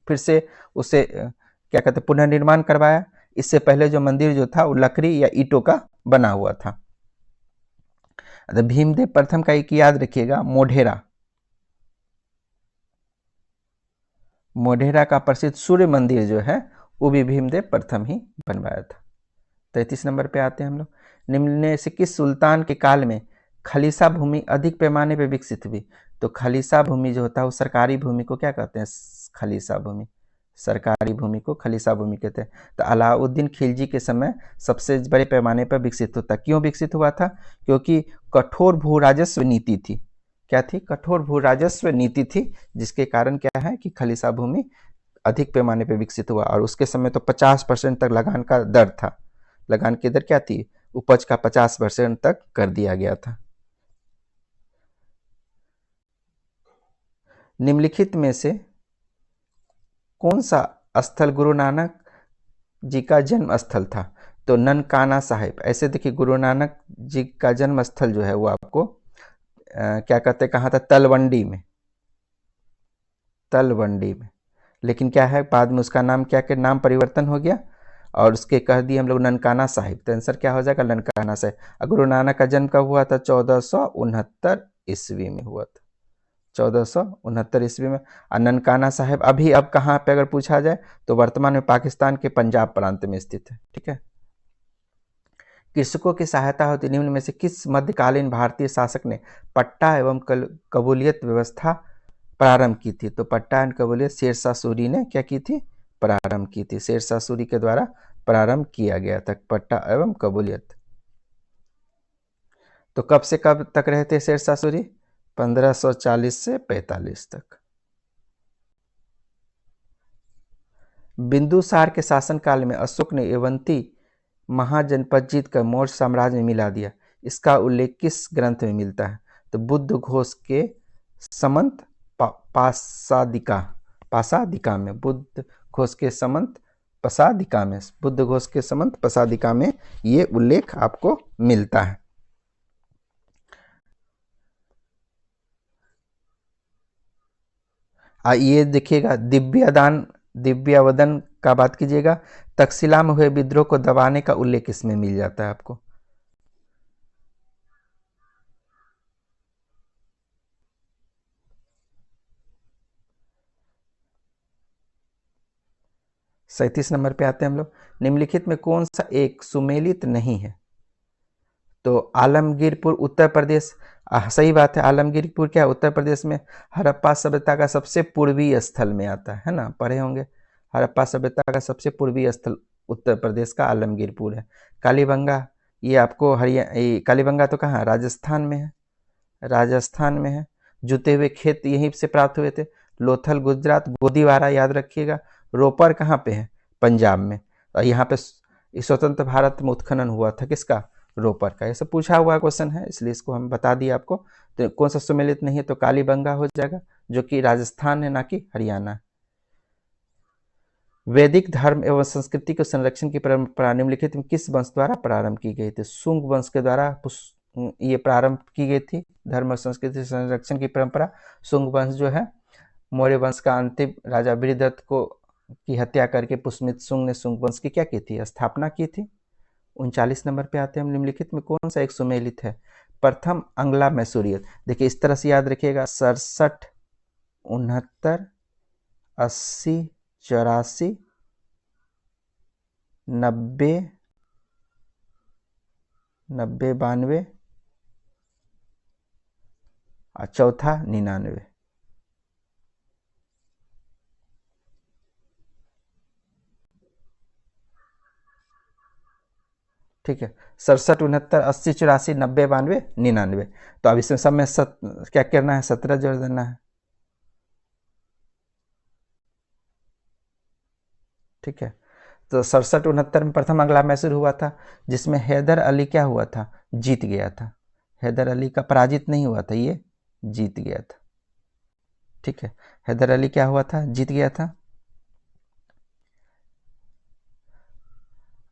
Speaker 1: फिर से उसे क्या कहते पुनर्निर्माण करवाया। इससे पहले जो मंदिर जो था वो लकड़ी या ईंटों का बना हुआ था। भीमदेव प्रथम का एक याद रखिएगा, मोढेरा का प्रसिद्ध सूर्य मंदिर जो है वो भी भीमदेव प्रथम ही बनवाया था। 33 नंबर पे आते हैं हम लोग। निम्न में से किस सुल्तान के काल में खलीसा भूमि अधिक पैमाने पे विकसित हुई? तो खलीसा भूमि जो होता है वो सरकारी भूमि को क्या कहते हैं, खलीसा भूमि, सरकारी भूमि को खलीसा भूमि कहते हैं। तो अलाउद्दीन खिलजी के समय सबसे बड़े पैमाने पर विकसित होता। क्यों विकसित हुआ था? क्योंकि कठोर भू राजस्व नीति थी। क्या थी? कठोर भू राजस्व नीति थी, जिसके कारण क्या है कि खलीसा भूमि अधिक पैमाने पर विकसित हुआ। और उसके समय तो 50% तक लगान का दर था। लगान की दर क्या थी? उपज का 50% तक कर दिया गया था। निम्नलिखित में से कौन सा स्थल गुरु नानक जी का जन्म स्थल था? तो ननकाना साहिब। ऐसे देखिए, गुरु नानक जी का जन्म स्थल जो है वो आपको क्या कहते हैं, कहाँ था? तलवंडी में। लेकिन क्या है, बाद में उसका नाम क्या के नाम परिवर्तन हो गया और उसके कह दिए हम लोग ननकाना साहिब। तो आंसर क्या हो जाएगा? ननकाना साहिब। गुरु नानक का जन्म कब हुआ था? 1469 ईस्वी में हुआ था। 1469 ईस्वी में। और ननकाना साहिब अभी अब कहाँ पे अगर पूछा जाए तो वर्तमान में पाकिस्तान के पंजाब प्रांत में स्थित है। ठीक है। कृषकों की सहायता होती निम्न में से किस मध्यकालीन भारतीय शासक ने पट्टा एवं कबूलियत व्यवस्था प्रारंभ की थी? तो पट्टा एवं कबूलियत शेरशाह सूरी ने क्या की थी? प्रारंभ की थी। शेरशाह सूरी के द्वारा प्रारंभ किया गया था पट्टा एवं कबूलियत। तो कब से कब तक रहे थे शेरशाह सूरी? 1540 से 45 तक। बिंदुसार के शासनकाल में अशोक ने अवंती महाजनपद जीत कर मौर्य साम्राज्य में मिला दिया। इसका उल्लेख किस ग्रंथ में मिलता है? तो बुद्ध घोष के समंत पासादिका में। बुद्ध घोष के समंत पसादिका में ये उल्लेख आपको मिलता है। ये देखिएगा, दिव्यावदन का बात कीजिएगा। तक्षशिला में हुए विद्रोह को दबाने का उल्लेख इसमें मिल जाता है आपको। सैंतीस नंबर पे आते हैं हम लोग। निम्नलिखित में कौन सा एक सुमेलित नहीं है? तो आलमगीरपुर उत्तर प्रदेश। सही बात है, आलमगीरपुर क्या उत्तर प्रदेश में हड़प्पा सभ्यता का सबसे पूर्वी स्थल में आता है ना, पढ़े होंगे। हड़प्पा सभ्यता का सबसे पूर्वी स्थल उत्तर प्रदेश का आलमगीरपुर है। कालीबंगा, ये आपको कालीबंगा तो कहाँ? राजस्थान में है। जुते हुए खेत यहीं से प्राप्त हुए थे। लोथल गुजरात। गोदीवारा याद रखिएगा। रोपर कहाँ पे है? पंजाब में। और यहाँ पे स्वतंत्र भारत में उत्खनन हुआ था किसका? रोपर का। ये सब पूछा हुआ क्वेश्चन है, इसलिए इसको हम बता दिए आपको। तो कौन सा सुमेलित नहीं है? तो कालीबंगा हो जाएगा, जो कि राजस्थान है, ना कि हरियाणा। वैदिक धर्म एवं संस्कृति के संरक्षण की परंपरा निम्नलिखित में किस वंश द्वारा प्रारंभ की गई थी? शुंग वंश के द्वारा ये प्रारंभ की गई थी धर्म और संस्कृति संरक्षण की परंपरा। शुंग वंश जो है, मौर्य वंश का अंतिम राजा वीरदत्त की हत्या करके पुष्यमित्र शुंग ने शुंग वंश की क्या की थी? स्थापना की थी। 39 नंबर पे आते हैं हम। निम्नलिखित में कौन सा एक सुमेलित है? प्रथम अंगला मैसूरियत। देखिए इस तरह से याद रखिएगा, 67, 69, 80, 84, 90, 92 और चौथा 99। ठीक है, 67, 69, 80, 84, 90, 92, 99। तो अब इसमें सब में क्या करना है? 17 जोड़ देना है। ठीक है, तो 67-69 में प्रथम अंग्ला मैसूर हुआ था, जिसमें हैदर अली क्या हुआ था, जीत गया था। हैदर अली का पराजित नहीं हुआ था, ये जीत गया था। ठीक है, हैदर अली क्या हुआ था, जीत गया था।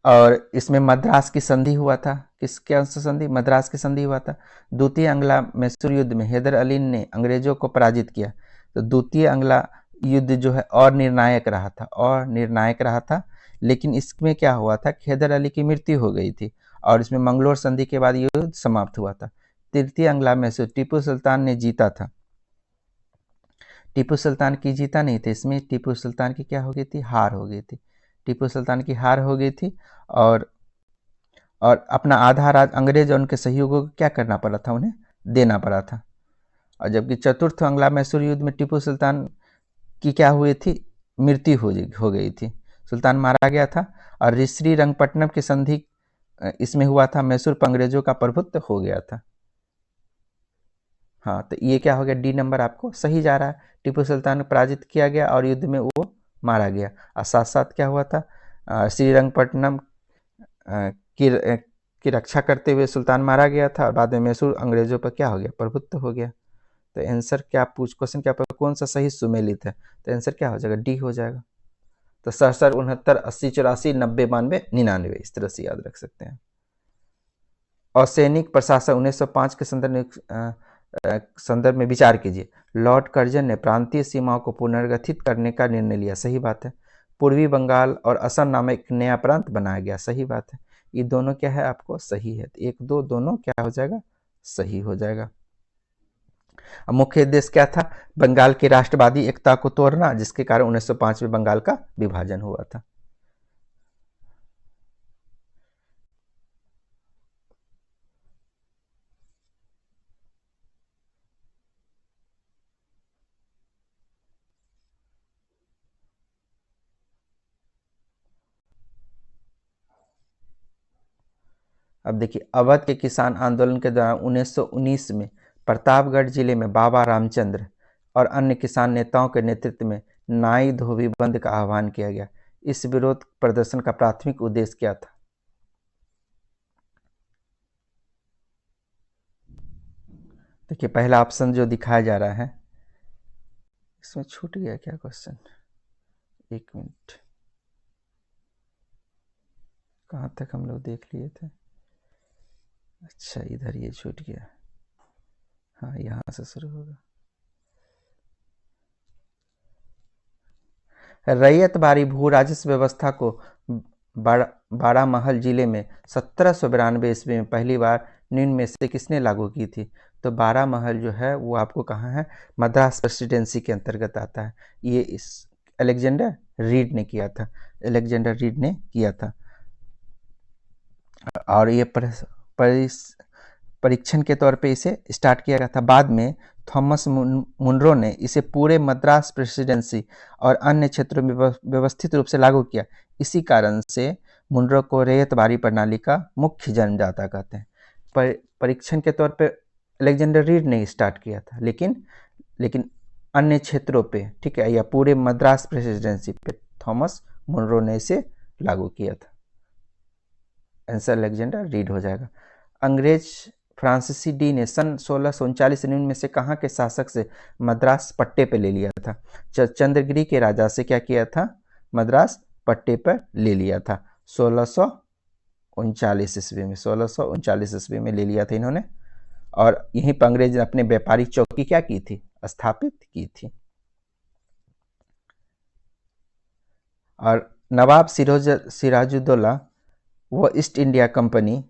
Speaker 1: और इसमें मद्रास की संधि हुआ था। किसके संधि, मद्रास की संधि हुआ था। द्वितीय अंग्ला मैसूर युद्ध में हैदर अली ने अंग्रेजों को पराजित किया। तो द्वितीय अंग्ला युद्ध जो है और निर्णायक रहा था, लेकिन इसमें क्या हुआ था, हैदर अली की मृत्यु हो गई थी और इसमें मंगलोर संधि के बाद युद्ध समाप्त हुआ था। तृतीय अंग्ला मैसूर टीपू सुल्तान ने जीता था। टीपू सुल्तान की जीता नहीं थी, इसमें टीपू सुल्तान की क्या हो गई थी, हार हो गई थी। टीपू सुल्तान की हार हो गई थी और अपना आधा राज अंग्रेज और उनके सहयोगियों को क्या करना पड़ा था, उन्हें देना पड़ा था। और जबकि चतुर्थ अंग्ला मैसूर युद्ध में टीपू सुल्तान की क्या हुई थी, मृत्यु हो गई थी, सुल्तान मारा गया था। और श्रीरंगपट्टनम की संधि इसमें हुआ था, मैसूर पर अंग्रेजों का प्रभुत्व हो गया था। हाँ, तो ये क्या हो गया, डी नंबर आपको सही जा रहा है। टीपू सुल्तान को पराजित किया गया और युद्ध में वो मारा गया। और साथ साथ क्या हुआ था, श्रीरंगपट्टनम की रक्षा करते हुए सुल्तान मारा गया था और बाद में मैसूर अंग्रेजों पर क्या हो गया, प्रभुत्व हो गया। तो आंसर क्या क्वेश्चन क्या कौन सा सही सुमेलित है, तो आंसर क्या हो जाएगा, डी हो जाएगा। तो 67, 69, 80, 84, 90, 92, 99 इस तरह से याद रख सकते हैं। और सैनिक प्रशासन 1905 के संदर्भ में विचार कीजिए। लॉर्ड कर्जन ने प्रांतीय सीमाओं को पुनर्गठित करने का निर्णय लिया, सही बात है। पूर्वी बंगाल और असम नामक एक नया प्रांत बनाया गया, सही बात है। ये दोनों क्या है, आपको सही है। 1, 2 दोनों क्या हो जाएगा, सही हो जाएगा। मुख्य उद्देश्य क्या था, बंगाल की राष्ट्रवादी एकता को तोड़ना, जिसके कारण 1905 में बंगाल का विभाजन हुआ था। अब देखिए, अवध के किसान आंदोलन के दौरान 1919 में प्रतापगढ़ जिले में बाबा रामचंद्र और अन्य किसान नेताओं के नेतृत्व में नाई धोबी बंद का आह्वान किया गया। इस विरोध प्रदर्शन का प्राथमिक उद्देश्य क्या था? देखिए, पहला ऑप्शन जो दिखाया जा रहा है, इसमें छूट गया क्या क्वेश्चन, 1 मिनट, कहाँ तक हम लोग देख लिए थे। अच्छा, इधर ये छूट गया। हाँ, यहाँ से शुरू होगा। रैयत बारी भू राजस्व व्यवस्था को बारामहल जिले में 1792 ईस्वी में पहली बार निम्न में से किसने लागू की थी? तो बारामहल जो है वो आपको कहाँ है, मद्रास प्रेसिडेंसी के अंतर्गत आता है। ये इस अलेक्जेंडर रीड ने किया था, अलेक्जेंडर रीड ने किया था। और ये परीक्षण के तौर पे इसे स्टार्ट किया गया था। बाद में थॉमस मुनरो ने इसे पूरे मद्रास प्रेसिडेंसी और अन्य क्षेत्रों में व्यवस्थित रूप से लागू किया। इसी कारण से मुनरो को रैयतबारी प्रणाली का मुख्य जन्मदाता कहते हैं। परीक्षण के तौर पे अलेक्जेंडर रीड ने स्टार्ट किया था, लेकिन अन्य क्षेत्रों पे, ठीक है, या पूरे मद्रास प्रेसिडेंसी पे थॉमस मुनरो ने इसे लागू किया था। आंसर अलेक्जेंडर रीड हो जाएगा। अंग्रेज फ्रांसीसी डी ने सन 1639 में से कहाँ के शासक से मद्रास पट्टे पे ले लिया था? चंद्रगिरी के राजा से क्या किया था, मद्रास पट्टे पर ले लिया था 1639 ईस्वी में। 1639 ईस्वी में ले लिया था इन्होंने, और यहीं पर अंग्रेज ने अपने व्यापारिक चौकी क्या की थी, स्थापित की थी। और नवाब सिराजुद्दौला वो ईस्ट इंडिया कंपनी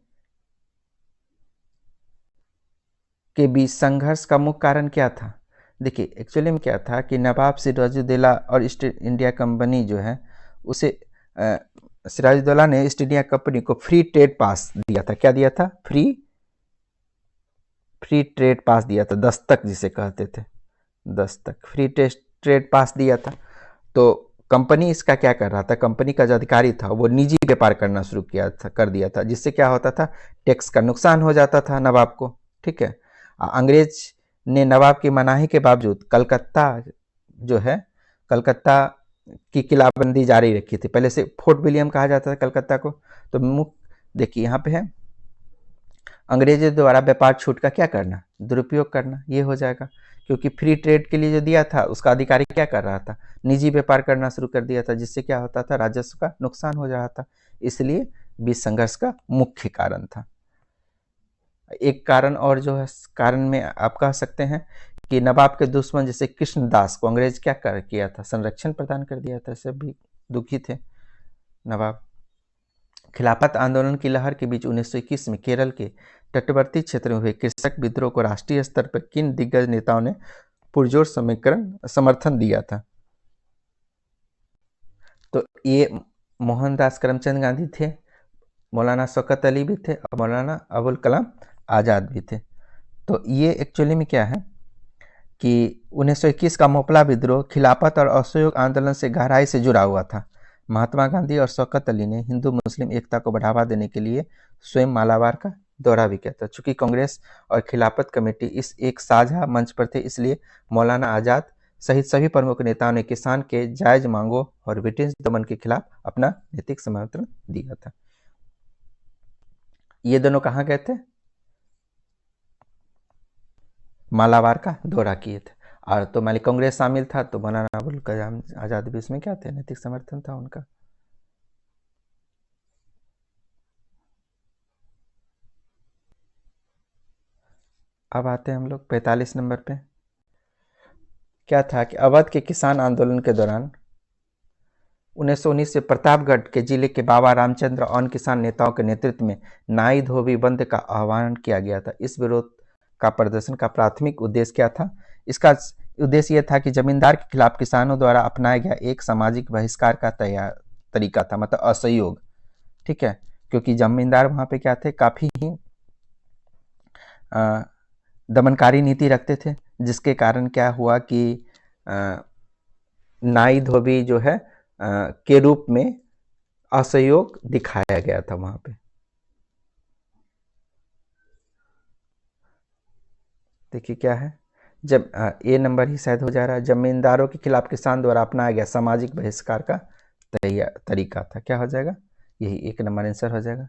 Speaker 1: के बीच संघर्ष का मुख्य कारण क्या था? देखिए, एक्चुअली में क्या था कि नवाब सिराजुद्दौला और ईस्ट इंडिया कंपनी जो है उसे सिराजुद्दौला ने ईस्ट इंडिया कंपनी को फ्री ट्रेड पास दिया था। क्या दिया था? फ्री ट्रेड पास दिया था, दस्तक जिसे कहते थे, दस्तक, फ्री ट्रेड पास दिया था। तो कंपनी इसका क्या कर रहा था, कंपनी का जो अधिकारी था वो निजी व्यापार करना शुरू कर दिया था, जिससे क्या होता था, टैक्स का नुकसान हो जाता था नवाब को। ठीक है, अंग्रेज ने नवाब की मनाही के बावजूद कलकत्ता की किलाबंदी जारी रखी थी। पहले से फोर्ट विलियम कहा जाता था कलकत्ता को। तो मुख्य देखिए यहाँ पे है, अंग्रेजों द्वारा व्यापार छूट का क्या करना, दुरुपयोग करना, ये हो जाएगा। क्योंकि फ्री ट्रेड के लिए जो दिया था उसका अधिकारी क्या कर रहा था, निजी व्यापार करना शुरू कर दिया था, जिससे क्या होता था, राजस्व का नुकसान हो रहा था। इसलिए बीस संघर्ष का मुख्य कारण था। एक कारण और जो है, कारण में आप कह सकते हैं कि नवाब के दुश्मन जैसे कृष्णदास को अंग्रेज क्या कर किया था, संरक्षण प्रदान कर दिया था, सब भी दुखी थे नवाब। खिलाफत आंदोलन की लहर के बीच 1921 में केरल के तटवर्ती क्षेत्र में हुए कृषक विद्रोह को राष्ट्रीय स्तर पर किन दिग्गज नेताओं ने पुरजोर समर्थन दिया था? तो ये मोहनदास करमचंद गांधी थे, मौलाना शौकत अली भी थे और मौलाना अबुल कलाम आज़ाद भी थे। तो ये एक्चुअली में क्या है कि 1921 का मोपला विद्रोह खिलाफत और असहयोग आंदोलन से गहराई से जुड़ा हुआ था। महात्मा गांधी और शौकत अली ने हिंदू मुस्लिम एकता को बढ़ावा देने के लिए स्वयं मालाबार का दौरा भी किया था। चूंकि कांग्रेस और खिलाफत कमेटी इस एक साझा मंच पर थे, इसलिए मौलाना आज़ाद सहित सभी प्रमुख नेताओं ने किसान के जायज मांगों और ब्रिटिश दमन के खिलाफ अपना नैतिक समर्थन दिया था। ये दोनों कहाँ गए थे? मालाबार का दौरा किए थे। और तो मान ली कांग्रेस शामिल था, तो मौलाना अबुल कलाम आज़ाद भी इसमें क्या थे, नैतिक समर्थन था उनका। अब आते हैं हम लोग 45 नंबर पे। क्या था कि अवध के किसान आंदोलन के दौरान 1919 से प्रतापगढ़ के जिले के बाबा रामचंद्र और किसान नेताओं के नेतृत्व में नाई धोबी बंद का आह्वान किया गया था। इस विरोध का प्रदर्शन का प्राथमिक उद्देश्य क्या था? इसका उद्देश्य यह था कि जमींदार के खिलाफ किसानों द्वारा अपनाया गया एक सामाजिक बहिष्कार का तरीका था, मतलब असहयोग। ठीक है, क्योंकि जमींदार वहां पे क्या थे, काफी ही दमनकारी नीति रखते थे, जिसके कारण क्या हुआ कि नाई धोबी जो है के रूप में असहयोग दिखाया गया था वहां पे। देखिए क्या है, जब ए नंबर ही शायद हो जा रहा है, जमींदारों के खिलाफ किसान द्वारा अपनाया गया सामाजिक बहिष्कार का तरीका था। क्या हो जाएगा, यही एक नंबर आंसर हो जाएगा।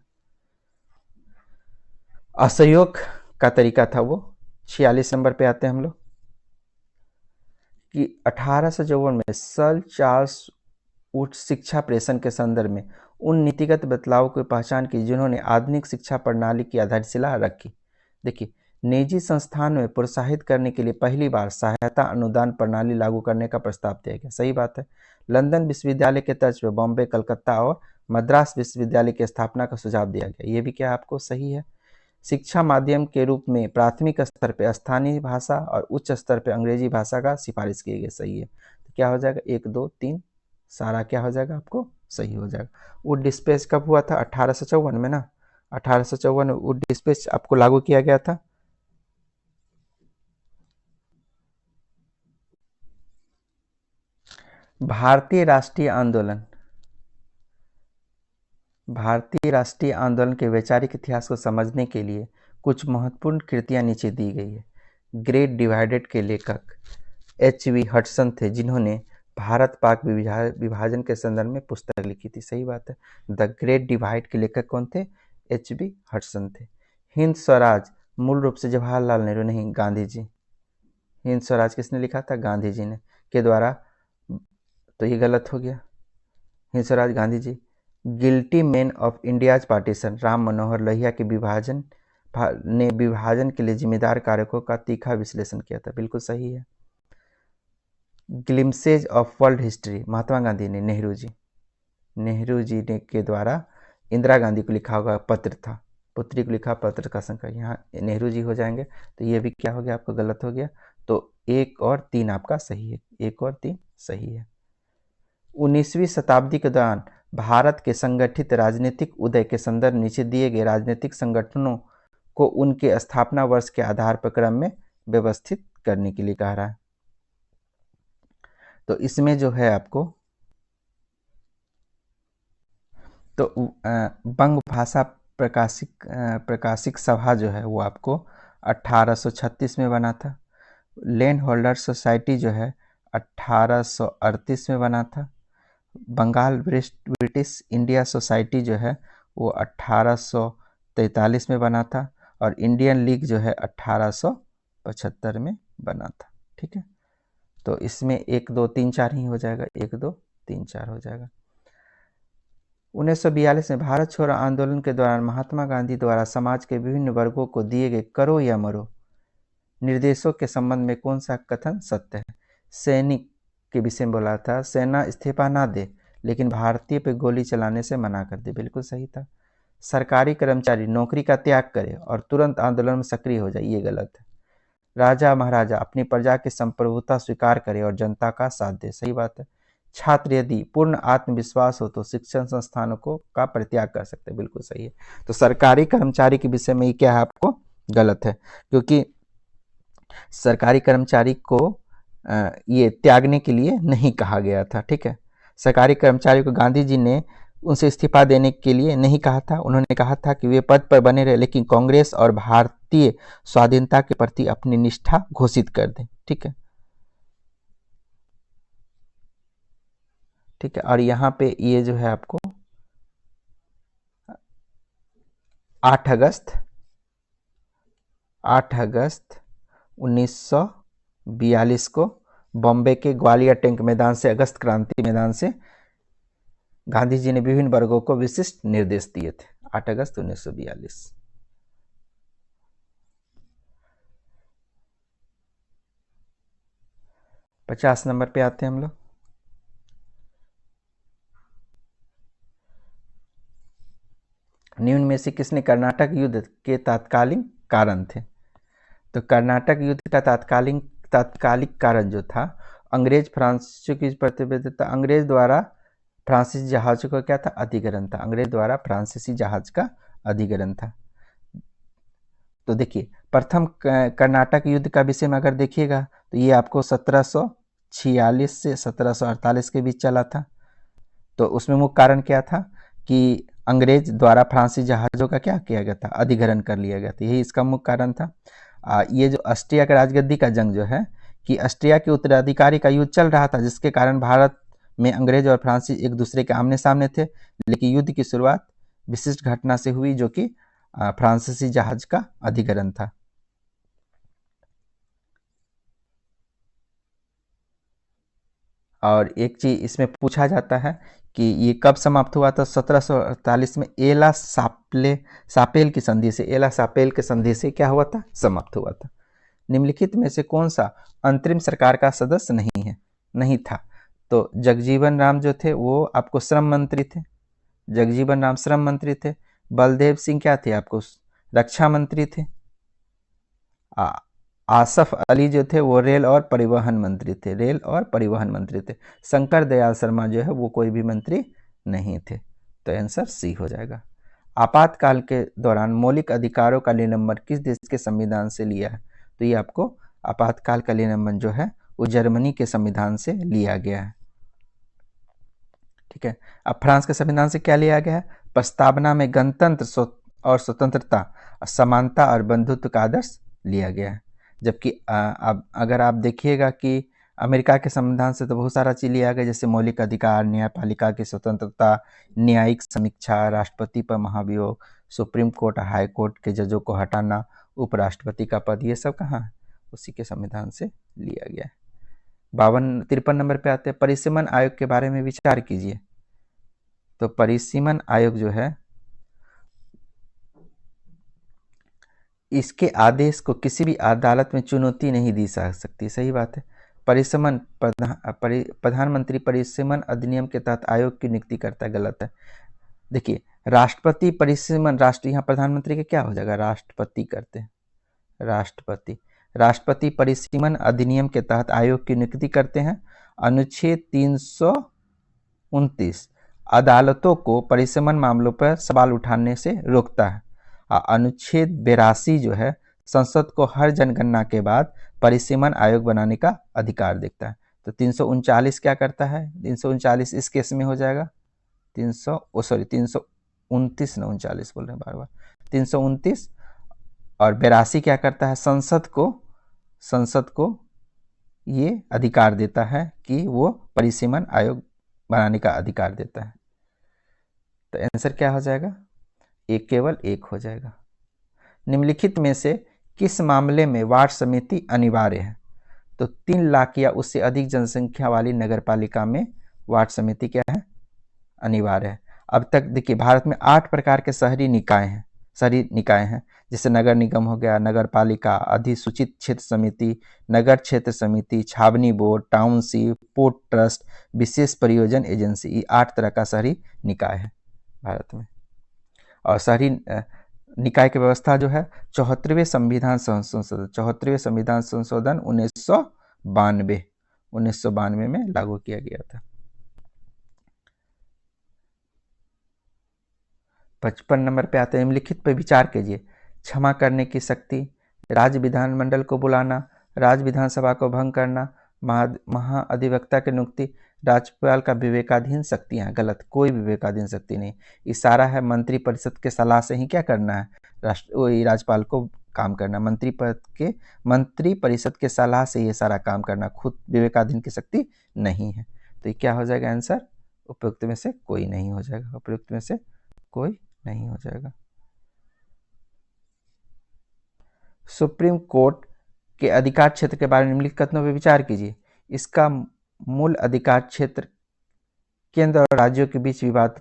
Speaker 1: असहयोग का तरीका था वो। 46 नंबर पे आते हैं हम लोग कि 1854 में सर चार्ल्स उच्च शिक्षा प्रेषण के संदर्भ में उन नीतिगत बदलावों की पहचान की जिन्होंने आधुनिक शिक्षा प्रणाली की आधारशिला रखी। देखिए, निजी संस्थान में प्रोत्साहित करने के लिए पहली बार सहायता अनुदान प्रणाली लागू करने का प्रस्ताव दिया गया। सही बात है। लंदन विश्वविद्यालय के तर्ज पर बॉम्बे, कलकत्ता और मद्रास विश्वविद्यालय की स्थापना का सुझाव दिया गया। ये भी क्या आपको सही है। शिक्षा माध्यम के रूप में प्राथमिक स्तर पर स्थानीय भाषा और उच्च स्तर पर अंग्रेजी भाषा का सिफारिश की गई। सही है। तो क्या हो जाएगा, 1 2 3 सारा क्या हो जाएगा, आपको सही हो जाएगा। वुड डिस्पैच कब हुआ था? 1854 में ना, 1854 में वुड डिस्पैच आपको लागू किया गया था। भारतीय राष्ट्रीय आंदोलन के वैचारिक इतिहास को समझने के लिए कुछ महत्वपूर्ण कृतियां नीचे दी गई है। ग्रेट डिवाइडेड के लेखक H.V. हडसन थे, जिन्होंने भारत पाक विभाजन के संदर्भ में पुस्तक लिखी थी। सही बात है। द ग्रेट डिवाइड के लेखक कौन थे? H.V. हडसन थे। हिंद स्वराज मूल रूप से जवाहरलाल नेहरू नहीं, गांधी जी। हिंद स्वराज किसने लिखा था? गांधी जी ने के द्वारा। तो ये गलत हो गया। Hind Swaraj Gandhi ji. Guilty man of India's partition Ram Manohar Lohia के विभाजन के लिए जिम्मेदार कारकों का तीखा विश्लेषण किया था। बिल्कुल सही है। Glimpses of world history Mahatma Gandhi ने, नेहरू जी ने के द्वारा इंदिरा गांधी को लिखा हुआ पत्र था, पुत्री को लिखा पत्र का संख्या, यहाँ नेहरू जी हो जाएंगे। तो ये भी क्या हो गया, आपका गलत हो गया। तो 1 और 3 आपका सही है, 1 और 3 सही है। 19वीं शताब्दी के दौरान भारत के संगठित राजनीतिक उदय के संदर्भ नीचे दिए गए राजनीतिक संगठनों को उनके स्थापना वर्ष के आधार पर क्रम में व्यवस्थित करने के लिए कह रहा है। तो इसमें जो है आपको तो बंग भाषा प्रकाशिक सभा जो है वो आपको 1836 में बना था। लैंड होल्डर सोसाइटी जो है 1838 में बना था। बंगाल ब्रिटिश इंडिया सोसाइटी जो है वो 1843 में बना था, और इंडियन लीग जो है 1875 में बना था। ठीक है, तो इसमें 1 2 3 4 ही हो जाएगा, 1 2 3 4 हो जाएगा। 1942 में भारत छोड़ो आंदोलन के दौरान महात्मा गांधी द्वारा समाज के विभिन्न वर्गों को दिए गए करो या मरो निर्देशों के संबंध में कौन सा कथन सत्य है? सैनिक के विषय में बोला था, सेना इस्तीफा ना दे लेकिन भारतीय पे गोली चलाने से मना कर दे, बिल्कुल सही था। सरकारी कर्मचारी नौकरी का त्याग करे और तुरंत आंदोलन में सक्रिय हो जाए, ये गलत है। राजा महाराजा अपनी प्रजा की संप्रभुता स्वीकार करे और जनता का साथ दे, सही बात है। छात्र यदि पूर्ण आत्मविश्वास हो तो शिक्षण संस्थानों को का परित्याग कर सकते हैं, बिल्कुल सही है। तो सरकारी कर्मचारी के विषय में ये क्या है आपको गलत है, क्योंकि सरकारी कर्मचारी को ये त्यागने के लिए नहीं कहा गया था। ठीक है, सरकारी कर्मचारी को गांधी जी ने उनसे इस्तीफा देने के लिए नहीं कहा था, उन्होंने कहा था कि वे पद पर बने रहे लेकिन कांग्रेस और भारतीय स्वाधीनता के प्रति अपनी निष्ठा घोषित कर दें। ठीक है, ठीक है, और यहाँ पे ये जो है आपको 8 अगस्त 1942 को बॉम्बे के ग्वालियर टैंक मैदान से, अगस्त क्रांति मैदान से गांधी जी ने विभिन्न वर्गों को विशिष्ट निर्देश दिए थे। 8 अगस्त 1942। पचास नंबर पे आते हैं हम लोग। निम्न में से किसने कर्नाटक युद्ध के तात्कालिक कारण थे? तो कर्नाटक युद्ध का तात्कालिक कारण जो था, अंग्रेज फ्रांसीसियों की प्रतिबद्धता, अंग्रेज द्वारा फ्रांसीसी जहाजों का क्या था? अधिग्रहण था। अंग्रेज द्वारा फ्रांसीसी जहाज का अधिग्रहण था। तो देखिए, प्रथम कर्नाटक युद्ध का विषय में अगर देखिएगा तो ये आपको 1746 से 1748 के बीच चला था। तो उसमें मुख्य कारण क्या था कि अंग्रेज द्वारा फ्रांसीसी जहाजों का क्या किया गया था? अधिग्रहण कर लिया गया था, यही इसका मुख्य कारण था। ये जो ऑस्ट्रिया के राजगद्दी का जंग जो है कि ऑस्ट्रिया के उत्तराधिकारी का युद्ध चल रहा था, जिसके कारण भारत में अंग्रेज और फ्रांसीसी एक दूसरे के आमने सामने थे, लेकिन युद्ध की शुरुआत विशिष्ट घटना से हुई जो कि फ्रांसीसी जहाज का अधिग्रहण था। और एक चीज इसमें पूछा जाता है कि ये कब समाप्त हुआ था? 1748 में एला सापेल की संधि से, एला सापेल के संधि से क्या हुआ था? समाप्त हुआ था। निम्नलिखित में से कौन सा अंतरिम सरकार का सदस्य नहीं था? तो जगजीवन राम जो थे वो आपको श्रम मंत्री थे, जगजीवन राम श्रम मंत्री थे। बलदेव सिंह क्या थे? आपको रक्षा मंत्री थे। आसफ अली जो थे वो रेल और परिवहन मंत्री थे। शंकर दयाल शर्मा जो है वो कोई भी मंत्री नहीं थे। तो आंसर सी हो जाएगा। आपातकाल के दौरान मौलिक अधिकारों का निलंबन किस देश के संविधान से लिया है? तो ये आपको आपातकाल का निलंबन जो है वो जर्मनी के संविधान से लिया गया है। ठीक है, अब फ्रांस के संविधान से क्या लिया गया है? प्रस्तावना में गणतंत्र और स्वतंत्रता, समानता और बंधुत्व का आदर्श लिया गया है। जबकि अब अगर आप देखिएगा कि अमेरिका के संविधान से तो बहुत सारा चीज लिया गया, जैसे मौलिक अधिकार, न्यायपालिका की स्वतंत्रता, न्यायिक समीक्षा, राष्ट्रपति पर महाभियोग, सुप्रीम कोर्ट हाई कोर्ट के जजों को हटाना, उपराष्ट्रपति का पद, ये सब कहाँ है? उसी के संविधान से लिया गया है। 53 नंबर पे आते हैं, परिसीमन आयोग के बारे में विचार कीजिए। तो परिसीमन आयोग जो है, इसके आदेश को किसी भी अदालत में चुनौती नहीं दी जा सकती, सही बात है। परिसीमन प्रधानमंत्री परिसीमन अधिनियम के तहत आयोग की नियुक्ति करता है, गलत है। देखिए, राष्ट्रपति परिसीमन, यहाँ प्रधानमंत्री के क्या हो जाएगा? राष्ट्रपति करते हैं, राष्ट्रपति परिसीमन अधिनियम के तहत आयोग की नियुक्ति करते हैं। अनुच्छेद 329 अदालतों को परिसीमन मामलों पर सवाल उठाने से रोकता है। अनुच्छेद 82 जो है संसद को हर जनगणना के बाद परिसीमन आयोग बनाने का अधिकार देता है। तो 339 क्या करता है? 339 इस केस में हो जाएगा 329 ना 39 बोल रहे हैं बार बार, 329। और 82 क्या करता है? संसद को ये अधिकार देता है कि वो परिसीमन आयोग बनाने का अधिकार देता है। तो आंसर क्या हो जाएगा? एक, केवल एक हो जाएगा। निम्नलिखित में से किस मामले में वार्ड समिति अनिवार्य है? तो 3 लाख या उससे अधिक जनसंख्या वाली नगरपालिका में वार्ड समिति क्या है? अनिवार्य है। अब तक देखिए भारत में 8 प्रकार के शहरी निकाय हैं, जैसे नगर निगम हो गया, नगर पालिका, अधिसूचित क्षेत्र समिति, नगर क्षेत्र समिति, छावनी बोर्ड, टाउनशिप, पोर्ट ट्रस्ट, विशेष परियोजन एजेंसी। ये 8 तरह का शहरी निकाय है भारत में। और शहरी निकाय की व्यवस्था जो है 74वें संविधान संशोधन 1992 में लागू किया गया था। 55 नंबर पे आते हैं, निम्नलिखित पर विचार कीजिए। क्षमा करने की शक्ति, राज्य विधानमंडल को बुलाना, राज्य विधानसभा को भंग करना, महाअधिवक्ता की नियुक्ति, राज्यपाल का विवेकाधीन शक्तियां। गलत, कोई विवेकाधीन शक्ति नहीं। इशारा है मंत्री परिषद के सलाह से ही क्या करना है, राज्यपाल को काम करना। मंत्री परिषद के सलाह से ये सारा काम करना, खुद विवेकाधीन की शक्ति नहीं है। तो ये क्या हो जाएगा आंसर? उपयुक्त में से कोई नहीं हो जाएगा, उपयुक्त में से कोई नहीं हो जाएगा। सुप्रीम कोर्ट के अधिकार क्षेत्र के बारे में निम्नलिखित कथनों पर विचार कीजिए। इसका मूल अधिकार क्षेत्र केंद्र और राज्यों के बीच विवाद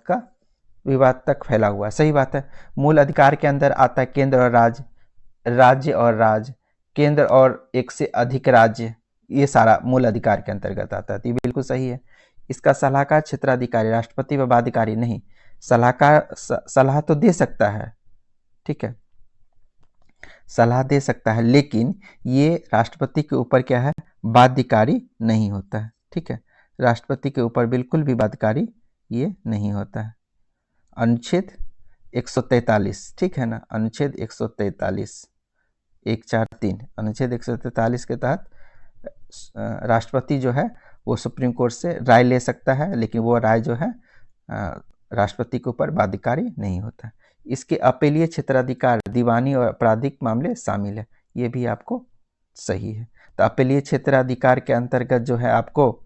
Speaker 1: तक फैला हुआ है। सही बात है। मूल अधिकार के अंदर आता है केंद्र और राज्य, राज्य और राज्य, केंद्र और एक से अधिक राज्य, ये सारा मूल अधिकार के अंतर्गत आता है। तो ये बिल्कुल सही है। इसका सलाहकार क्षेत्राधिकारी, राष्ट्रपति व बाध्यकारी नहीं। सलाह तो दे सकता है, ठीक है, सलाह दे सकता है, लेकिन ये राष्ट्रपति के ऊपर क्या है, बाध्यकारी नहीं होता है। ठीक है, राष्ट्रपति के ऊपर बिल्कुल भी बाध्यकारी ये नहीं होता है। अनुच्छेद 143, ठीक है ना, अनुच्छेद 143 143 अनुच्छेद 143 के तहत राष्ट्रपति जो है वो सुप्रीम कोर्ट से राय ले सकता है, लेकिन वो राय जो है राष्ट्रपति के ऊपर बाध्यकारी नहीं होता। इसके अपीलीय क्षेत्राधिकार दीवानी और आपराधिक मामले शामिल है, ये भी आपको सही है। तो अपीलीय क्षेत्राधिकार के अंतर्गत जो है आपको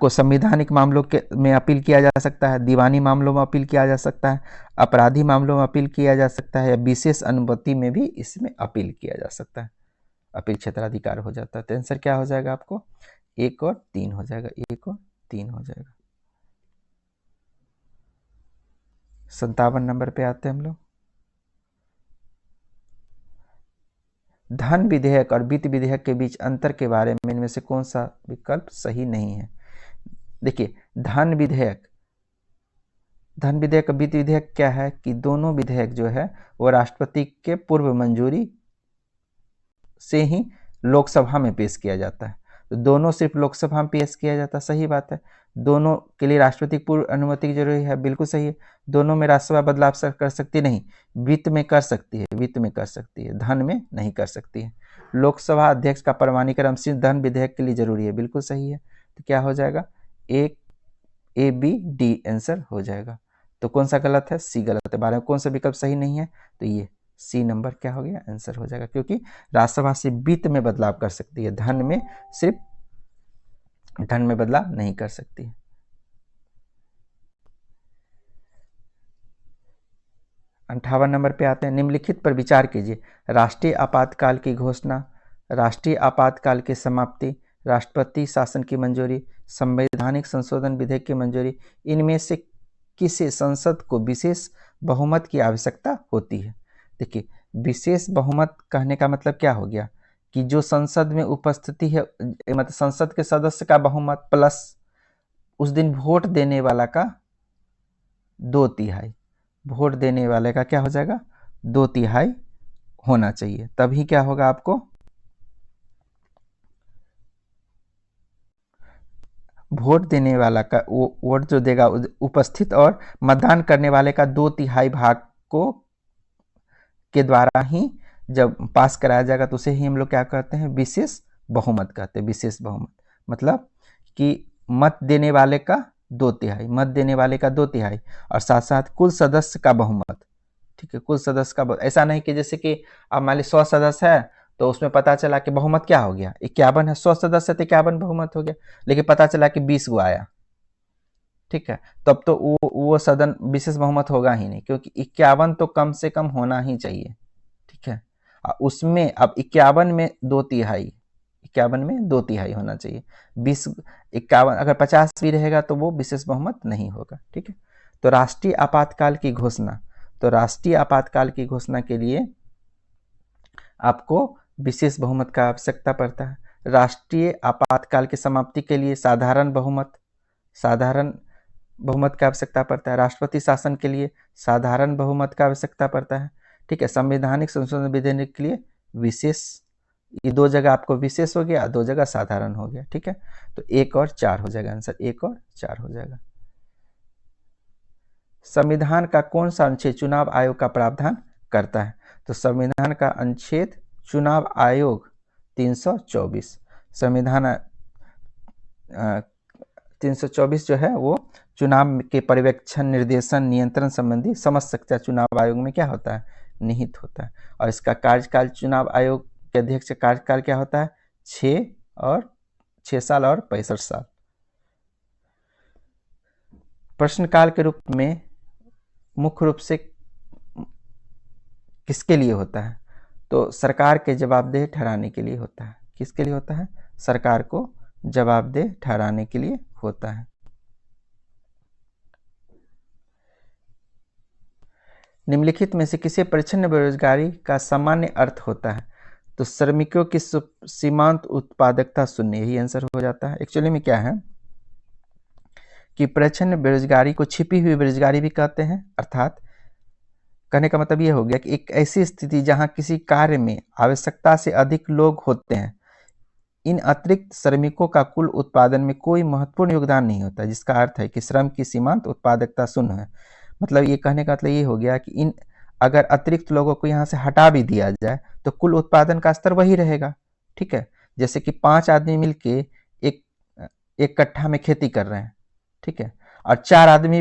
Speaker 1: संवैधानिक मामलों में अपील किया जा सकता है, दीवानी मामलों में अपील किया जा सकता है, अपराधी मामलों में अपील किया जा सकता है, या विशेष अनुमति में भी इसमें अपील किया जा सकता है। अपील क्षेत्राधिकार हो जाता है। तो आंसर क्या हो जाएगा आपको? 1 और 3 हो जाएगा, 1 और 3 हो जाएगा। 57 नंबर पे आते हैं हम लोग। धन विधेयक और वित्त विधेयक के बीच अंतर के बारे में इनमें से कौन सा विकल्प सही नहीं है? देखिए, धन विधेयक और वित्त विधेयक क्या है कि दोनों विधेयक जो है वो राष्ट्रपति के पूर्व मंजूरी से ही लोकसभा में पेश किया जाता है। तो दोनों सिर्फ लोकसभा में पेश किया जाता है, सही बात है। दोनों के लिए राष्ट्रपति पूर्व अनुमति की जरूरी है, बिल्कुल सही है। दोनों में राज्यसभा बदलाव कर सकती नहीं, वित्त में कर सकती है, वित्त में कर सकती है, धन में नहीं कर सकती है। लोकसभा अध्यक्ष का प्रमाणीकरण सिर्फ धन विधेयक के लिए जरूरी है, बिल्कुल सही है। तो क्या हो जाएगा? A, B, D आंसर हो जाएगा। तो कौन सा गलत है? सी गलत है। 12 में कौन सा विकल्प सही नहीं है? तो ये सी नंबर क्या हो गया? आंसर हो जाएगा, क्योंकि राज्यसभा से वित्त में बदलाव कर सकती है, धन में बदलाव नहीं कर सकती है। अंठावन नंबर पे आते हैं। निम्नलिखित पर विचार कीजिए। राष्ट्रीय आपातकाल की घोषणा, राष्ट्रीय आपातकाल की समाप्ति, राष्ट्रपति शासन की मंजूरी, संवैधानिक संशोधन विधेयक की मंजूरी, इनमें से किसे संसद को विशेष बहुमत की आवश्यकता होती है? देखिए, विशेष बहुमत कहने का मतलब क्या हो गया कि जो संसद में उपस्थिति है, मतलब संसद के सदस्य का बहुमत प्लस उस दिन वोट देने वाला का 2/3, वोट देने वाले का क्या हो जाएगा? 2/3 होना चाहिए, तभी क्या होगा आपको? वोट देने वाला का वोट जो देगा उपस्थित और मतदान करने वाले का 2/3 भाग को के द्वारा ही जब पास कराया जाएगा तो उसे ही हम लोग क्या कहते हैं? विशेष बहुमत कहते हैं। विशेष बहुमत मतलब कि मत देने वाले का 2/3 और साथ साथ कुल सदस्य का बहुमत। ठीक है, कुल सदस्य का, ऐसा नहीं कि जैसे कि अब मान ली 100 सदस्य है तो उसमें पता चला कि बहुमत क्या हो गया, 51 है, 100 सदस्य थे, 51 बहुमत हो गया, लेकिन पता चला कि 20 गो आया, ठीक है, तब तो वो सदन विशेष बहुमत होगा ही नहीं, क्योंकि 51 तो कम से कम होना ही चाहिए, ठीक है। उसमें अब 51 में 2/3, 51 में 2/3 होना चाहिए, 20 51 अगर 50 भी रहेगा तो वो विशेष बहुमत नहीं होगा, ठीक है। तो राष्ट्रीय आपातकाल की घोषणा, तो राष्ट्रीय आपातकाल की घोषणा के लिए आपको विशेष बहुमत का आवश्यकता पड़ता है। राष्ट्रीय आपातकाल की समाप्ति के लिए साधारण बहुमत का आवश्यकता पड़ता है। राष्ट्रपति शासन के लिए साधारण बहुमत का आवश्यकता पड़ता है, ठीक है। संवैधानिक संशोधन विधेयक के लिए विशेष, ये 2 जगह आपको विशेष हो गया, 2 जगह साधारण हो गया, ठीक है। तो 1 और 4 हो जाएगा आंसर, 1 और 4 हो जाएगा। संविधान का कौन सा अनुच्छेद चुनाव आयोग का प्रावधान करता है? तो संविधान का अनुच्छेद चुनाव आयोग 324, संविधान 324 जो है वो चुनाव के पर्यवेक्षण, निर्देशन, नियंत्रण संबंधी समस्त शक्तियां चुनाव आयोग में क्या होता है, निहित होता है। और इसका कार्यकाल, चुनाव आयोग के अध्यक्ष का कार्यकाल क्या होता है, 6 साल और 65 साल। प्रश्नकाल के रूप में मुख्य रूप से किसके लिए होता है? तो सरकार के जवाबदेह ठहराने के लिए होता है। किसके लिए होता है? सरकार को जवाबदेह ठहराने के लिए होता है। निम्नलिखित में से किसी परिच्छिन्न बेरोजगारी का सामान्य अर्थ होता है? तो श्रमिकों की सीमांत उत्पादकता शून्य, यही आंसर हो जाता है। एक्चुअली में क्या है कि परिच्छिन्न बेरोजगारी को छिपी हुई बेरोजगारी भी कहते हैं, अर्थात कहने का मतलब यह हो गया कि एक ऐसी स्थिति जहां किसी कार्य में आवश्यकता से अधिक लोग होते हैं, इन अतिरिक्त श्रमिकों का कुल उत्पादन में कोई महत्वपूर्ण योगदान नहीं होता, जिसका अर्थ है कि श्रम की सीमांत उत्पादकता शून्य है। मतलब ये कहने का मतलब ये हो गया कि इन अगर अतिरिक्त लोगों को यहाँ से हटा भी दिया जाए तो कुल उत्पादन का स्तर वही रहेगा, ठीक है। जैसे कि 5 आदमी मिलके एक कट्ठा में खेती कर रहे हैं, ठीक है, और 4 आदमी,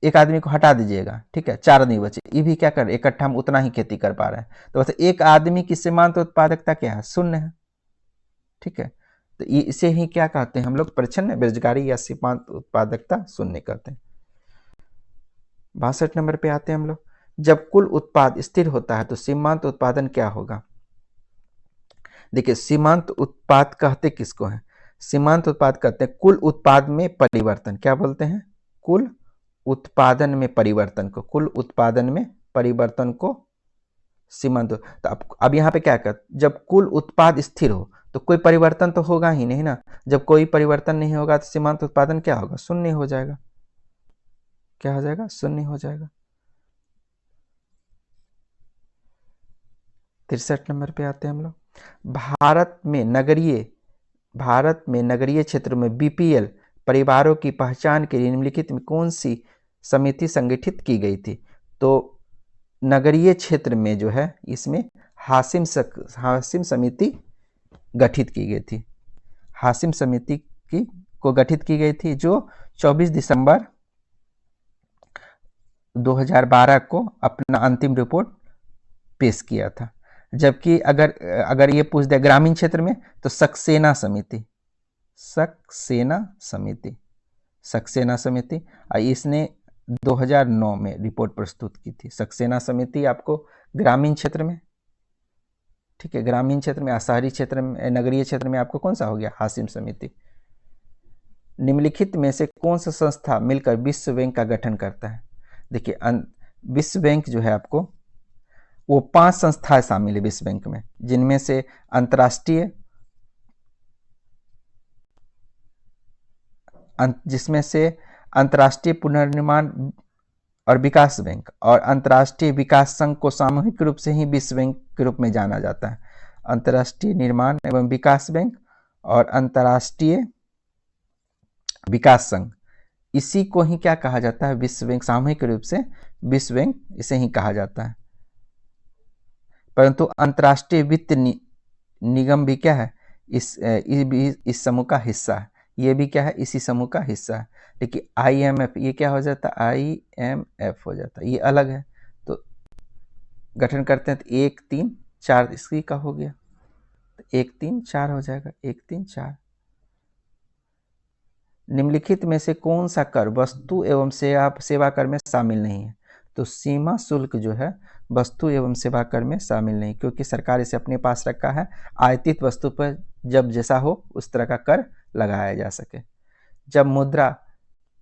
Speaker 1: एक आदमी को हटा दीजिएगा, ठीक है, 4 आदमी बचे, ये भी क्या कर, एक कट्ठा में उतना ही खेती कर पा रहे हैं, तो बस एक आदमी की सीमांत उत्पादकता क्या है, शून्य है, ठीक है। तो ये इसे ही क्या कहते हैं हम लोग, परिच्छिन्न बेरोजगारी या सीमांत उत्पादकता शून्य कहते हैं। 62 नंबर पे आते हैं हम लोग। जब कुल उत्पाद स्थिर होता है तो सीमांत उत्पादन क्या होगा? देखिए, सीमांत उत्पाद कहते किसको है? सीमांत उत्पाद कहते हैं कुल उत्पाद में परिवर्तन, क्या बोलते हैं, कुल उत्पादन में परिवर्तन को, कुल उत्पादन में परिवर्तन को सीमांत। तो अब यहाँ पे क्या कर, जब कुल उत्पाद स्थिर हो तो कोई परिवर्तन तो होगा ही नहीं ना, जब कोई परिवर्तन नहीं होगा तो सीमांत उत्पादन क्या होगा, शून्य हो जाएगा। क्या हो जाएगा, शून्य हो जाएगा। 63 नंबर पे आते हैं हम लोग। भारत में नगरीय क्षेत्र में बीपीएल परिवारों की पहचान के लिए निम्नलिखित में कौन सी समिति संगठित की गई थी? तो नगरीय क्षेत्र में जो है इसमें हाशिम समिति गठित की गई थी। हाशिम समिति को गठित की गई थी, जो 24 दिसंबर 2012 को अपना अंतिम रिपोर्ट पेश किया था। जबकि अगर ये पूछ दे ग्रामीण क्षेत्र में तो सक्सेना समिति इसने 2009 में रिपोर्ट प्रस्तुत की थी। सक्सेना समिति आपको ग्रामीण क्षेत्र में, ठीक है, ग्रामीण क्षेत्र में, शहरी क्षेत्र में, नगरीय क्षेत्र में आपको कौन सा हो गया, हाशिम समिति। निम्नलिखित में से कौन सा संस्था मिलकर विश्व बैंक का गठन करता है? देखिए, विश्व बैंक जो है आपको, वो 5 संस्थाएं शामिल है विश्व बैंक में, जिनमें से अंतर्राष्ट्रीय पुनर्निर्माण और विकास बैंक और अंतर्राष्ट्रीय विकास संघ को सामूहिक रूप से ही विश्व बैंक के रूप में जाना जाता है। अंतर्राष्ट्रीय निर्माण एवं विकास बैंक और अंतर्राष्ट्रीय विकास संघ, इसी को ही क्या कहा जाता है, विश्व बैंक, सामूहिक रूप से विश्व बैंक इसे ही कहा जाता है। परंतु अंतर्राष्ट्रीय वित्त निगम भी क्या है, इस समूह का हिस्सा है। ये भी क्या है, इसी समूह का हिस्सा है। देखिए IMF, ये क्या हो जाता है, IMF हो जाता है, ये अलग है। तो गठन करते हैं तो 1, 3, 4 इसकी का हो गया, 1 3 4 हो जाएगा, 1 3 4। निम्नलिखित में से कौन सा कर वस्तु एवं सेवा कर में शामिल नहीं है? तो सीमा शुल्क जो है वस्तु एवं सेवा कर में शामिल नहीं, क्योंकि सरकार इसे अपने पास रखा है, आयातित वस्तु पर जब जैसा हो उस तरह का कर लगाया जा सके। जब मुद्रा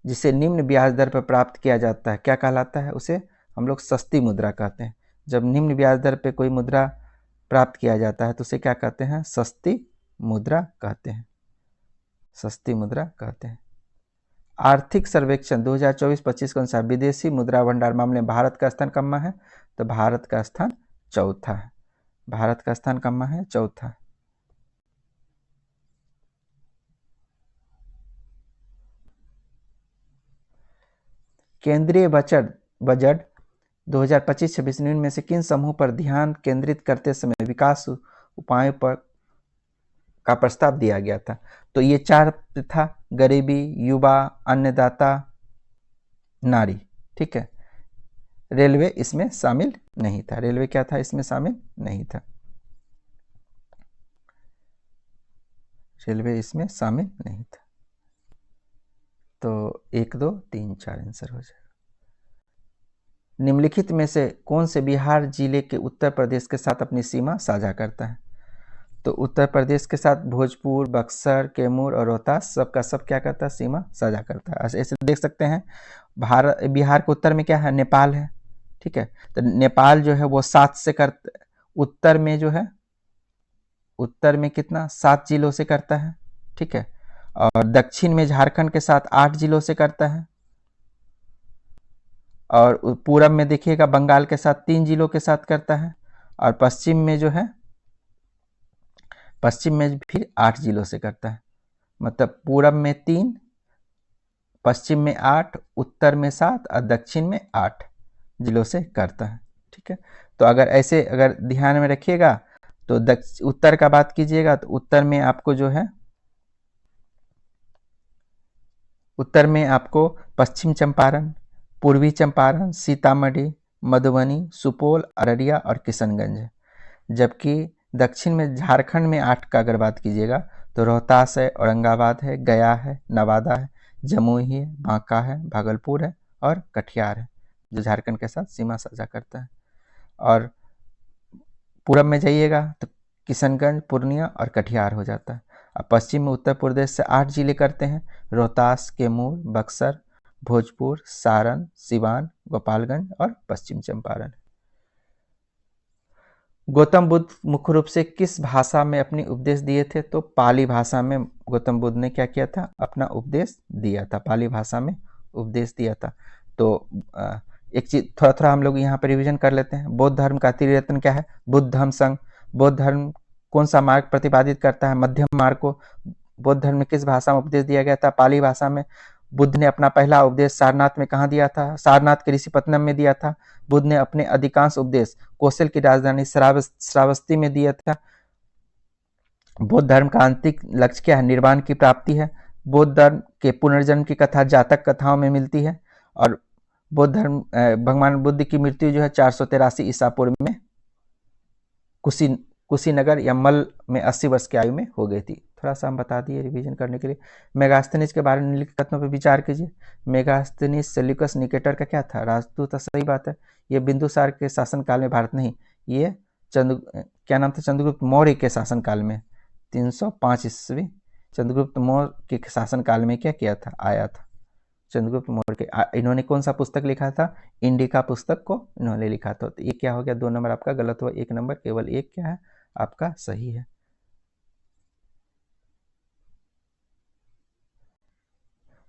Speaker 1: जिसे निम्न ब्याज दर पर प्राप्त किया जाता है क्या कहलाता है? उसे हम लोग सस्ती मुद्रा कहते हैं। जब निम्न ब्याज दर पर कोई मुद्रा प्राप्त किया जाता है तो उसे क्या कहते हैं? सस्ती मुद्रा कहते हैं, सस्ती मुद्रा कहते हैं। आर्थिक सर्वेक्षण 2024-25 के अनुसार विदेशी मुद्रा भंडार मामले में भारत का स्थान कहाँ है? तो भारत का स्थान चौथा है। भारत का स्थान कहाँ है? चौथा। केंद्रीय बजट 2025-26 में से किन समूह पर ध्यान केंद्रित करते समय विकास उपायों पर का प्रस्ताव दिया गया था? तो ये 4 था, गरीबी, युवा, अन्नदाता, नारी। ठीक है, रेलवे इसमें शामिल नहीं था। रेलवे क्या था? इसमें शामिल नहीं था, रेलवे इसमें शामिल नहीं था। तो 1 2 3 4 आंसर हो जाएगा। निम्नलिखित में से कौन से बिहार जिले के उत्तर प्रदेश के साथ अपनी सीमा साझा करता है? तो उत्तर प्रदेश के साथ भोजपुर, बक्सर, कैमूर और रोहतास सबका सब क्या करता है? सीमा साझा करता है। ऐसे देख सकते हैं बिहार के उत्तर में क्या है? नेपाल है। ठीक है, तो नेपाल जो है वो 7 से उत्तर में जो है, उत्तर में कितना? 7 जिलों से करता है। ठीक है, और दक्षिण में झारखंड के साथ 8 जिलों से करता है, और पूरब में देखिएगा बंगाल के साथ 3 जिलों के साथ करता है, और पश्चिम में जो है, पश्चिम में फिर 8 जिलों से करता है। मतलब पूरब में 3, पश्चिम में 8, उत्तर में 7 और दक्षिण में 8 जिलों से करता है। ठीक है, तो अगर ध्यान में रखिएगा तो उत्तर का बात कीजिएगा तो उत्तर में आपको जो है, उत्तर में आपको पश्चिम चंपारण, पूर्वी चंपारण, सीतामढ़ी, मधुबनी, सुपौल, अररिया और किशनगंज है। जबकि दक्षिण में झारखंड में 8 का अगर बात कीजिएगा तो रोहतास है, औरंगाबाद है, गया है, नवादा है, जमुई है, बांका है, भागलपुर है और कटिहार है, जो झारखंड के साथ सीमा साझा करता है। और पूरब में जाइएगा तो किशनगंज, पूर्णिया और कटिहार हो जाता है। अब पश्चिम में उत्तर प्रदेश से 8 जिले करते हैं, रोहतास, कैमूर, बक्सर, भोजपुर, सारण, सिवान, गोपालगंज और पश्चिम चंपारण। गौतम बुद्ध मुख्य रूप से किस भाषा में अपने उपदेश दिए थे? तो पाली भाषा में गौतम बुद्ध ने क्या किया था? अपना उपदेश दिया था, पाली भाषा में उपदेश दिया था। तो एक चीज थोड़ा हम लोग यहाँ पर रिविजन कर लेते हैं। बौद्ध धर्म का त्रिरत्न क्या है? बुद्ध धम्म संघ। बौद्ध धर्म कौन सा मार्ग प्रतिपादित करता है? मध्यम मार्ग को। बौद्ध धर्म में किस भाषा में उपदेश दिया गया था? पाली भाषा में। बुद्ध ने अपना पहला उपदेश सारनाथ में कहाँ दिया था? सारनाथ के ऋषिपत्तनम में दिया था। बुद्ध ने अपने अधिकांश उपदेश कौशल की राजधानी श्रावस्ती में दिया था। बौद्ध धर्म का अंतिम लक्ष्य क्या है? निर्वाण की प्राप्ति है। बौद्ध धर्म के पुनर्जन्म की कथा जातक कथाओं में मिलती है। और बौद्ध धर्म भगवान बुद्ध की मृत्यु जो है 483 ईसा पूर्व में कुशीनगर या मल में 80 वर्ष की आयु में हो गई थी। थोड़ा सा हम बता दिए रिवीजन करने के लिए। मेगास्थनीज के बारे में निम्नलिखित कथनों पर विचार कीजिए। मेगास्थनीज सेल्यूकस निकेटर का क्या था? राजदूत। सही बात है, ये बिंदुसार के शासनकाल में भारत नहीं, ये क्या नाम था? चंद्रगुप्त मौर्य के शासनकाल में 305 ईस्वी चंद्रगुप्त मौर्य के शासनकाल में क्या किया था? आया था चंद्रगुप्त मौर्य के। इन्होंने कौन सा पुस्तक लिखा था? इंडिका पुस्तक को इन्होंने लिखा था। तो ये क्या हो गया? 2 नंबर आपका गलत हुआ, 1 नंबर केवल 1 क्या है आपका सही है।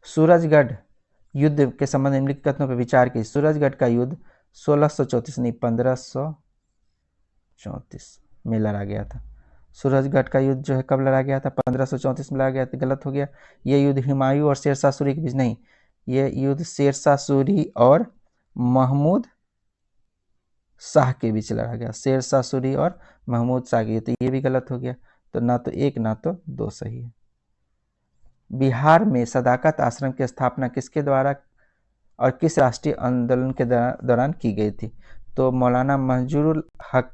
Speaker 1: सूरजगढ़ युद्ध के संबंध में निम्नलिखित कथनों पर विचार कीजिए। सूरजगढ़ का युद्ध 1634 नहीं 1534 में लड़ा गया था। सूरजगढ़ का युद्ध जो है कब लड़ा गया था? 1534 में लड़ा गया था। गलत हो गया। ये युद्ध हुमायूं और शेरशाह सूरी के बीच नहीं, ये युद्ध शेरशाह सूरी और महमूद शाह के बीच लड़ा गया। शेरशाह सूरी और महमूद शाह के, तो ये भी गलत हो गया। तो ना तो 1 ना तो 2 सही है। बिहार में सदाकत आश्रम की स्थापना किसके द्वारा और किस राष्ट्रीय आंदोलन के दौरान की गई थी? तो मौलाना मंजूरुल हक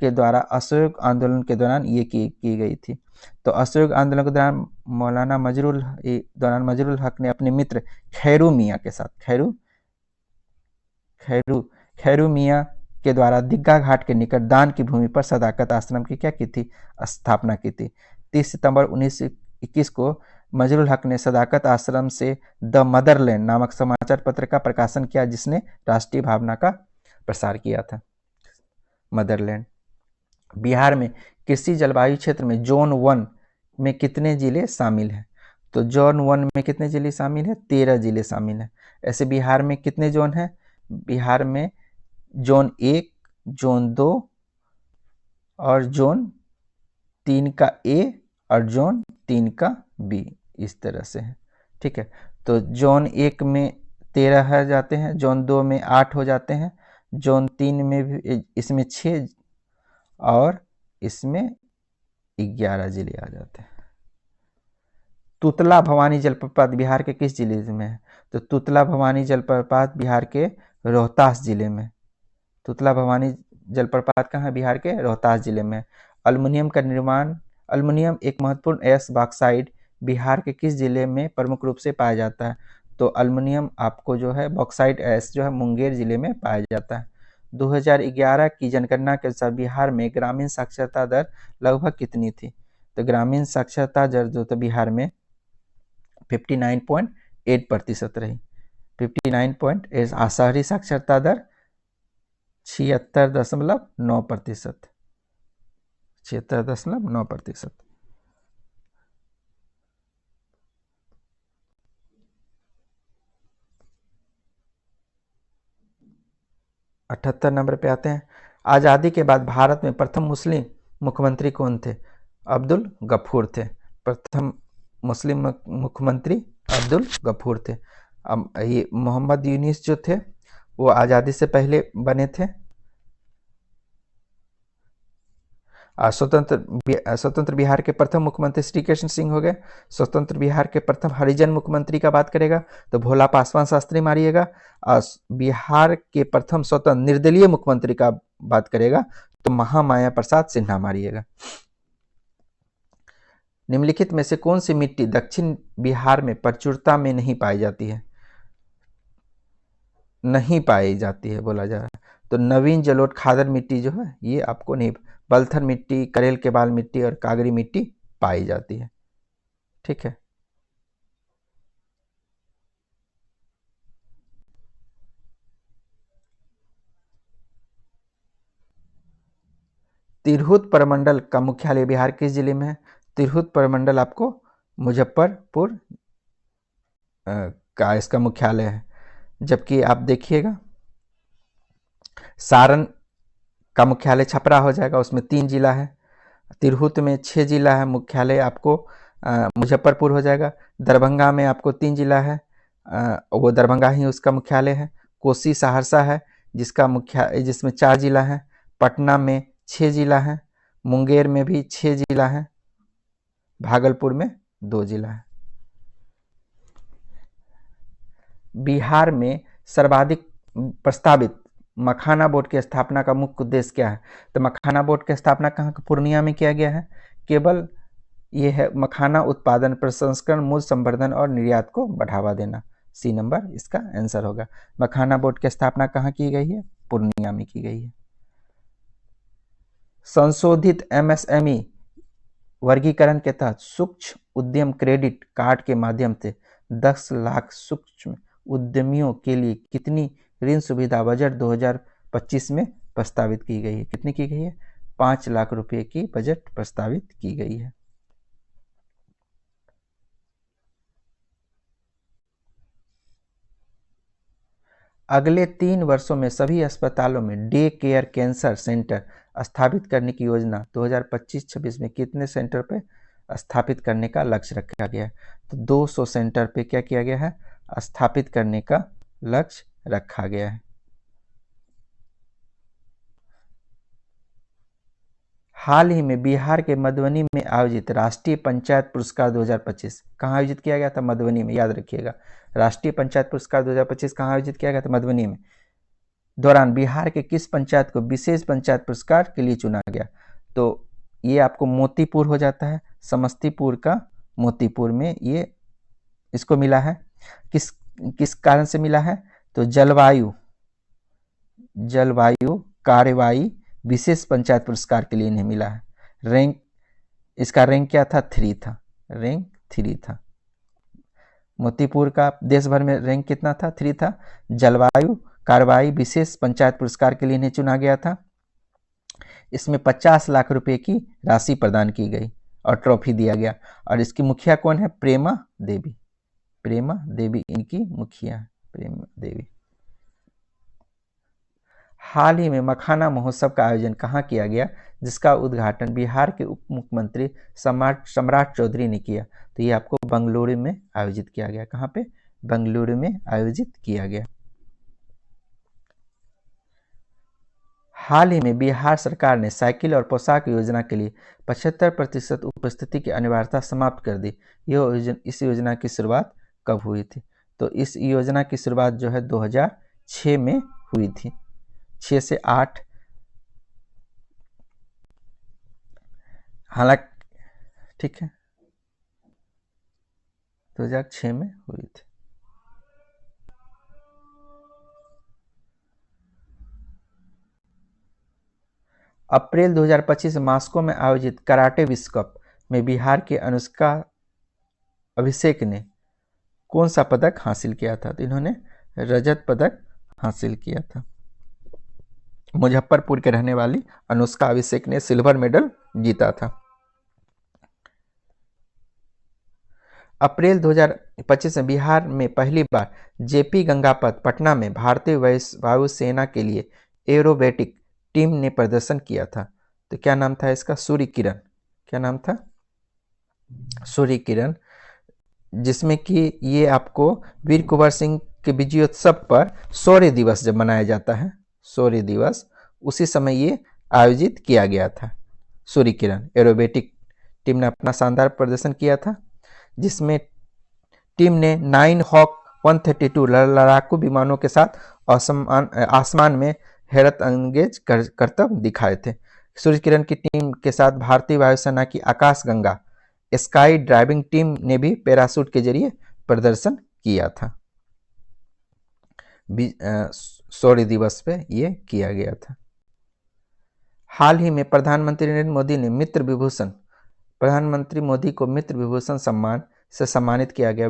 Speaker 1: के द्वारा असहयोग आंदोलन के दौरान ये की गई थी। तो असहयोग आंदोलन के दौरान मजरुल हक ने अपने मित्र खैरू मियाँ के साथ खैरू मियाँ के द्वारा दिग्गा घाट के निकट दान की भूमि पर सदाकत आश्रम की क्या की थी, स्थापना की थी। 30 सितंबर 1921 को मजरुल हक ने सदाकत आश्रम से द मदरलैंड नामक समाचार पत्र का प्रकाशन किया, जिसने राष्ट्रीय भावना का प्रसार किया था। मदरलैंड। बिहार में कृषि जलवायु क्षेत्र में जोन 1 में कितने जिले शामिल हैं? तो जोन 1 में कितने जिले शामिल हैं? 13 जिले शामिल हैं। ऐसे बिहार में कितने जोन हैं? बिहार में जोन 1, जोन 2 और जोन 3 का ए और जोन 3 का बी, इस तरह से है। ठीक है, तो जोन 1 में 13 हो जाते हैं, जोन 2 में 8 हो जाते हैं, जोन 3 में भी इसमें 6 और इसमें 11 जिले आ जाते हैं। तुतला भवानी जलप्रपात बिहार के किस जिले में है? तो तुतला भवानी जलप्रपात बिहार के रोहतास जिले में। तुतला भवानी जलप्रपात कहाँ है? बिहार के रोहतास जिले में। अल्युमिनियम एक महत्वपूर्ण अयस्क बॉक्साइड बिहार के किस जिले में प्रमुख रूप से पाया जाता है? तो अल्युमिनियम आपको जो है बॉक्साइड अयस्क जो है मुंगेर जिले में पाया जाता है। 2011 की जनगणना के अनुसार बिहार में ग्रामीण साक्षरता दर लगभग कितनी थी? तो ग्रामीण साक्षरता दर जो तो बिहार में 59.8% रही। 59.8। शहरी साक्षरता दर 76.9%। 76.9%। 78 नंबर पे आते हैं। आज़ादी के बाद भारत में प्रथम मुस्लिम मुख्यमंत्री कौन थे? अब्दुल गफूर थे। प्रथम मुस्लिम मुख्यमंत्री अब्दुल गफूर थे। अब ये मोहम्मद यूनिस जो थे वो आज़ादी से पहले बने थे। स्वतंत्र बिहार के प्रथम मुख्यमंत्री श्री कृष्ण सिंह हो गए। स्वतंत्र बिहार के प्रथम हरिजन मुख्यमंत्री का बात करेगा तो भोला पासवान शास्त्री मारिएगा। और बिहार के प्रथम स्वतंत्र निर्दलीय मुख्यमंत्री का बात करेगा तो महामाया प्रसाद सिन्हा मारिएगा। निम्नलिखित में से कौन सी मिट्टी दक्षिण बिहार में प्रचुरता में नहीं पाई जाती है? नहीं पाई जाती है बोला जा रहा है। तो नवीन जलोढ़ खादर मिट्टी जो है ये आपको नहीं, बलथर मिट्टी, करेल के बाल मिट्टी और कागरी मिट्टी पाई जाती है। ठीक है, तिरहुत प्रमंडल का मुख्यालय बिहार किस जिले में है? तिरहुत प्रमंडल आपको मुजफ्फरपुर का इसका मुख्यालय है। जबकि आप देखिएगा सारण का मुख्यालय छपरा हो जाएगा, उसमें 3 जिला है। तिरहुत में 6 जिला है, मुख्यालय आपको मुजफ्फरपुर हो जाएगा। दरभंगा में आपको 3 जिला है, वो दरभंगा ही उसका मुख्यालय है। कोसी सहरसा है जिसमें 4 जिला है। पटना में 6 जिला है। मुंगेर में भी 6 जिला है। भागलपुर में 2 जिला है। बिहार में सर्वाधिक प्रस्तावित मखाना बोर्ड की स्थापना का मुख्य उद्देश्य क्या है? तो मखाना बोर्ड की स्थापना कहाँ? पूर्णिया में किया गया है। केवल ये है मखाना उत्पादन, प्रसंस्करण, मूल्य संवर्धन और निर्यात को बढ़ावा देना। सी नंबर इसका आंसर होगा। मखाना बोर्ड की स्थापना कहाँ की गई है? पूर्णिया में की गई है। संशोधित एमएसएमई वर्गीकरण के तहत सूक्ष्म उद्यम क्रेडिट कार्ड के माध्यम से 10 लाख सूक्ष्म उद्यमियों के लिए कितनी ऋण सुविधा बजट 2025 में प्रस्तावित की गई है? कितनी की गई है? 5 लाख रुपए की बजट प्रस्तावित की गई है। अगले 3 वर्षों में सभी अस्पतालों में डे केयर कैंसर सेंटर स्थापित करने की योजना 2025-26 में कितने सेंटर पे स्थापित करने का लक्ष्य रखा गया है? तो 200 सेंटर पे क्या किया गया है? स्थापित करने का लक्ष्य रखा गया है। हाल ही में बिहार के मधुबनी में आयोजित राष्ट्रीय पंचायत पुरस्कार 2025 कहाँ आयोजित किया गया था? मधुबनी में, याद रखिएगा। राष्ट्रीय पंचायत पुरस्कार 2025 कहाँ आयोजित किया गया था? मधुबनी में। दौरान बिहार के किस पंचायत को विशेष पंचायत पुरस्कार के लिए चुना गया? तो ये आपको मोतीपुर हो जाता है, समस्तीपुर का मोतीपुर में ये इसको मिला है। किस किस कारण से मिला है? तो जलवायु कार्रवाई विशेष पंचायत पुरस्कार के लिए इन्हें मिला है। रैंक, इसका रैंक क्या था? 3 था, रैंक 3 था। मोतीपुर का देश भर में रैंक कितना था? 3 था। जलवायु कार्रवाई विशेष पंचायत पुरस्कार के लिए इन्हें चुना गया था। इसमें 50 लाख रुपए की राशि प्रदान की गई और ट्रॉफी दिया गया। और इसकी मुखिया कौन है? प्रेमा देवी। प्रेमा देवी इनकी मुखिया है, प्रेमा देवी। हाल ही में मखाना महोत्सव का आयोजन कहाँ किया गया, जिसका उद्घाटन बिहार के उप मुख्यमंत्री सम्राट चौधरी ने किया? तो ये आपको बेंगलुरु में आयोजित किया गया। कहाँ पे? बेंगलुरु में आयोजित किया गया। हाल ही में बिहार सरकार ने साइकिल और पोशाक योजना के लिए 75% उपस्थिति की अनिवार्यता समाप्त कर दी। इस योजना की शुरुआत कब हुई थी? तो इस योजना की शुरुआत जो है 2006 में हुई थी, 6 से 8। हालांकि ठीक है, 2006 में हुई थी। अप्रैल 2025 मास्को में आयोजित कराटे विश्व कप में बिहार के अनुष्का अभिषेक ने कौन सा पदक हासिल किया था? तो इन्होंने रजत पदक हासिल किया था। मुजफ्फरपुर के रहने वाली अनुष्का अभिषेक ने सिल्वर मेडल जीता था। अप्रैल 2025 में बिहार में पहली बार जेपी गंगापत पटना में भारतीय वायुसेना के लिए एरोबेटिक टीम ने प्रदर्शन किया था। तो क्या नाम था इसका? सूर्य किरण। क्या नाम था? सूर्य किरण, जिसमें कि ये आपको वीर कुंवर सिंह के विजयोत्सव पर शौर्य दिवस जब मनाया जाता है, शौर्य दिवस, उसी समय ये आयोजित किया गया था। सूर्य किरण एरोबेटिक टीम ने अपना शानदार प्रदर्शन किया था, जिसमें टीम ने 9 हॉक 132 लड़ाकू विमानों के साथ आसमान में हैरत अंगेज करतब दिखाए थे। सूर्य किरण की टीम के साथ भारतीय वायुसेना की आकाश गंगा स्काई ड्राइविंग टीम ने भी पैराशूट के जरिए प्रदर्शन किया था। शौर्य दिवस पे ये किया गया था। हाल ही में प्रधानमंत्री नरेंद्र मोदी ने प्रधानमंत्री मोदी को मित्र विभूषण सम्मान से सम्मानित किया गया।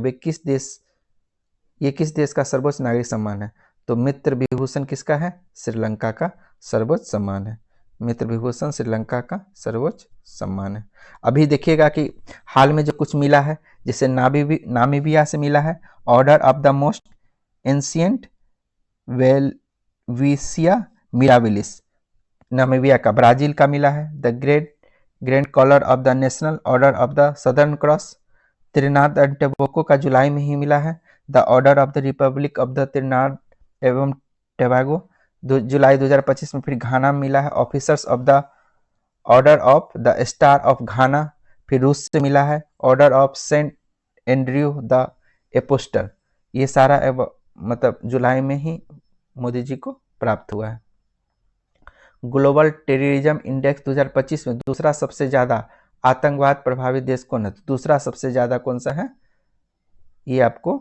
Speaker 1: ये किस देश का सर्वोच्च नागरिक सम्मान है? तो मित्र विभूषण किसका है? श्रीलंका का सर्वोच्च सम्मान है। मित्र विभूषण श्रीलंका का सर्वोच्च सम्मान है। अभी देखिएगा कि हाल में जो कुछ मिला है, जैसे नामीबिया से मिला है order of the most ancient Welwitschia mirabilis, Namibia का। ब्राजील का मिला है the grand collar of the national order of the southern cross. Trinidad and Tobago का जुलाई में ही मिला है the order of the republic of the Trinidad एवं टोबैगो। जुलाई 2025 में फिर घाना मिला है officers of the order of the star of Ghana. फिर रूस से मिला है order of Saint Andrew the Apostle. ये सारा मतलब जुलाई में ही मोदी जी को प्राप्त हुआ है। ग्लोबल टेररिज्म इंडेक्स 2025 में दूसरा सबसे ज्यादा आतंकवाद प्रभावित देश कौन है? तो दूसरा सबसे ज्यादा कौन सा है? ये आपको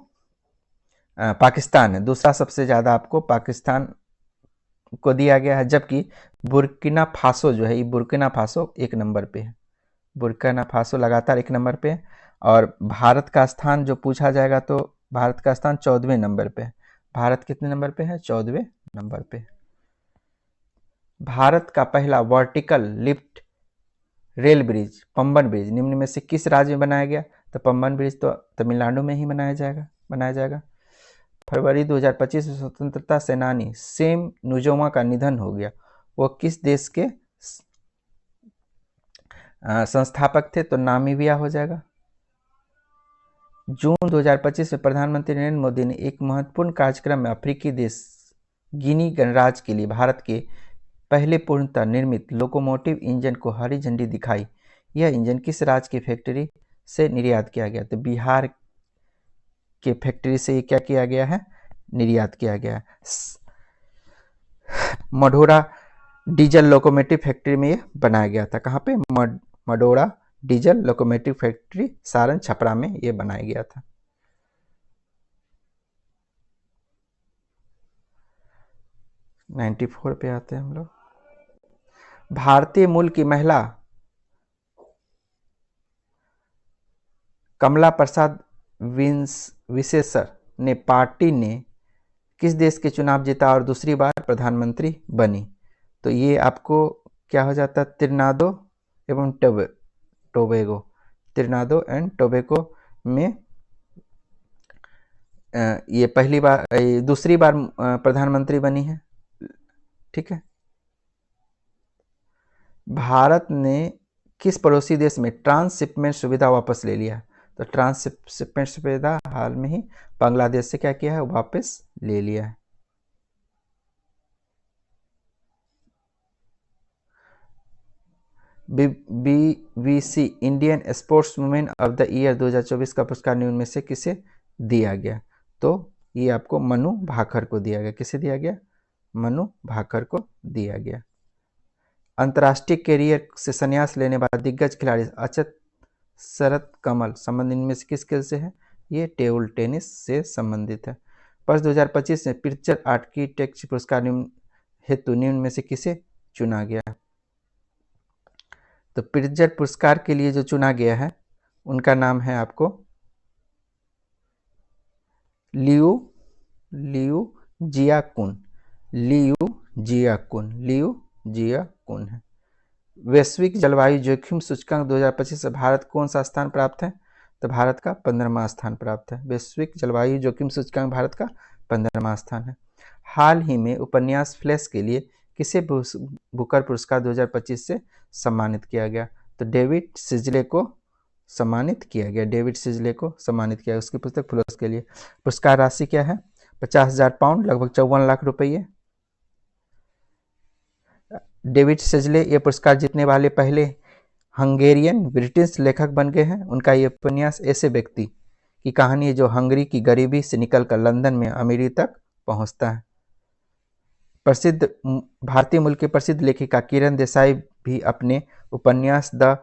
Speaker 1: पाकिस्तान है। दूसरा सबसे ज्यादा आपको पाकिस्तान को दिया गया है, जबकि बुर्किना फासो जो है, ये बुर्किना फासो 1 नंबर पे है। बुर्किना फासो लगातार 1 नंबर पे है। और भारत का स्थान जो पूछा जाएगा तो भारत का स्थान 14वें नंबर पे है। भारत कितने नंबर पे है? 14वें नंबर पे। भारत का पहला vertical lift rail bridge Pamban bridge निम्न में से किस राज्य में बनाया गया? तो पंबन ब्रिज तो तमिलनाडु में ही बनाया जाएगा। फरवरी 2025 में स्वतंत्रता सेनानी सेम नुजोमा का निधन हो गया। वो किस देश के संस्थापक थे? तो नामीबिया हो जाएगा। जून 2025 में प्रधानमंत्री नरेंद्र मोदी ने एक महत्वपूर्ण कार्यक्रम में अफ्रीकी देश गिनी गणराज्य के लिए भारत के पहले पूर्णतः निर्मित लोकोमोटिव इंजन को हरी झंडी दिखाई। यह इंजन किस राज्य की फैक्ट्री से निर्यात किया गया? तो बिहार के फैक्ट्री से क्या किया गया है? निर्यात किया गया है। मढोरा डीजल लोकोमोटिव फैक्ट्री में ये बनाया गया था। कहाँ पे? Marhowrah diesel locomotive factory Saran Chhapra में ये बनाया गया था। । 94 पे आते हैं हम लोग। भारतीय मूल की महिला कमला प्रसाद विशेषर ने पार्टी ने किस देश के चुनाव जीता और दूसरी बार प्रधानमंत्री बनी? तो ये आपको क्या हो जाता है? त्रिनादो एवं टोबैगो। त्रिनादो एंड टोबैगो में ये पहली बार दूसरी बार प्रधानमंत्री बनी है। ठीक है। भारत ने किस पड़ोसी देश में ट्रांसशिपमेंट सुविधा वापस ले लिया? तो ट्रांसशिपमेंट सुविधा हाल में ही बांग्लादेश से क्या किया है? वापस ले लिया है। BBC Indian sports women of the year 2024 का पुरस्कार निम्न में से किसे दिया गया? तो ये आपको मनु भाकर को दिया गया। किसे दिया गया? मनु भाकर को दिया गया। अंतर्राष्ट्रीय कैरियर से संन्यास लेने वाला दिग्गज खिलाड़ी अचत शरत कमल संबंध इनमें से किस खेल से है? ये टेबल टेनिस से संबंधित है। वर्ष 2025 में प्रिट्जर आर्किटेक्चर पुरस्कार हेतु निम्न में से किसे चुना गया? तो प्रिट्जर पुरस्कार के लिए जो चुना गया है उनका नाम है आपको लियू जियाकुन। लियू जियाकुन है। वैश्विक जलवायु जोखिम सूचकांक 2025 से भारत कौन सा स्थान प्राप्त है? तो भारत का 15वां स्थान प्राप्त है। वैश्विक जलवायु जोखिम सूचकांक भारत का 15वां स्थान है। हाल ही में उपन्यास फ्लैश के लिए किसे बुकर पुरस्कार 2025 से सम्मानित किया गया? तो डेविड सिजले को सम्मानित किया गया। डेविड सिजले को सम्मानित किया। उसकी पुस्तक फ्लैश के लिए पुरस्कार राशि क्या है? 50,000 पाउंड, लगभग 54 लाख रुपये। डेविड सिजले ये पुरस्कार जीतने वाले पहले हंगेरियन ब्रिटिश लेखक बन गए हैं। उनका ये उपन्यास ऐसे व्यक्ति की कहानी है जो हंगरी की गरीबी से निकलकर लंदन में अमीरी तक पहुंचता है। प्रसिद्ध भारतीय मूल की प्रसिद्ध लेखिका किरण देसाई भी अपने उपन्यास the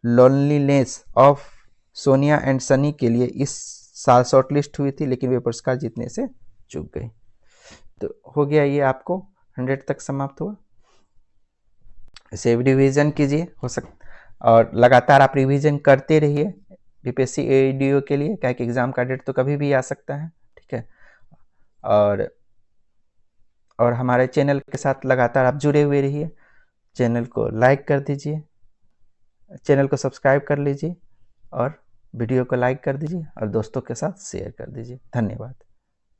Speaker 1: loneliness of Sonia and Sunny के लिए इस साल शॉर्टलिस्ट हुई थी, लेकिन वे पुरस्कार जीतने से चूक गई। तो हो गया ये आपको 100 तक समाप्त हुआ। इसे रिवीजन कीजिए हो सकता, और लगातार आप रिवीजन करते रहिए बीपीएससी एडीओ के लिए, क्या कि एग्जाम का डेट तो कभी भी आ सकता है। ठीक है। और हमारे चैनल के साथ लगातार आप जुड़े हुए रहिए। चैनल को लाइक कर दीजिए, चैनल को सब्सक्राइब कर लीजिए और वीडियो को लाइक कर दीजिए और दोस्तों के साथ शेयर कर दीजिए। धन्यवाद।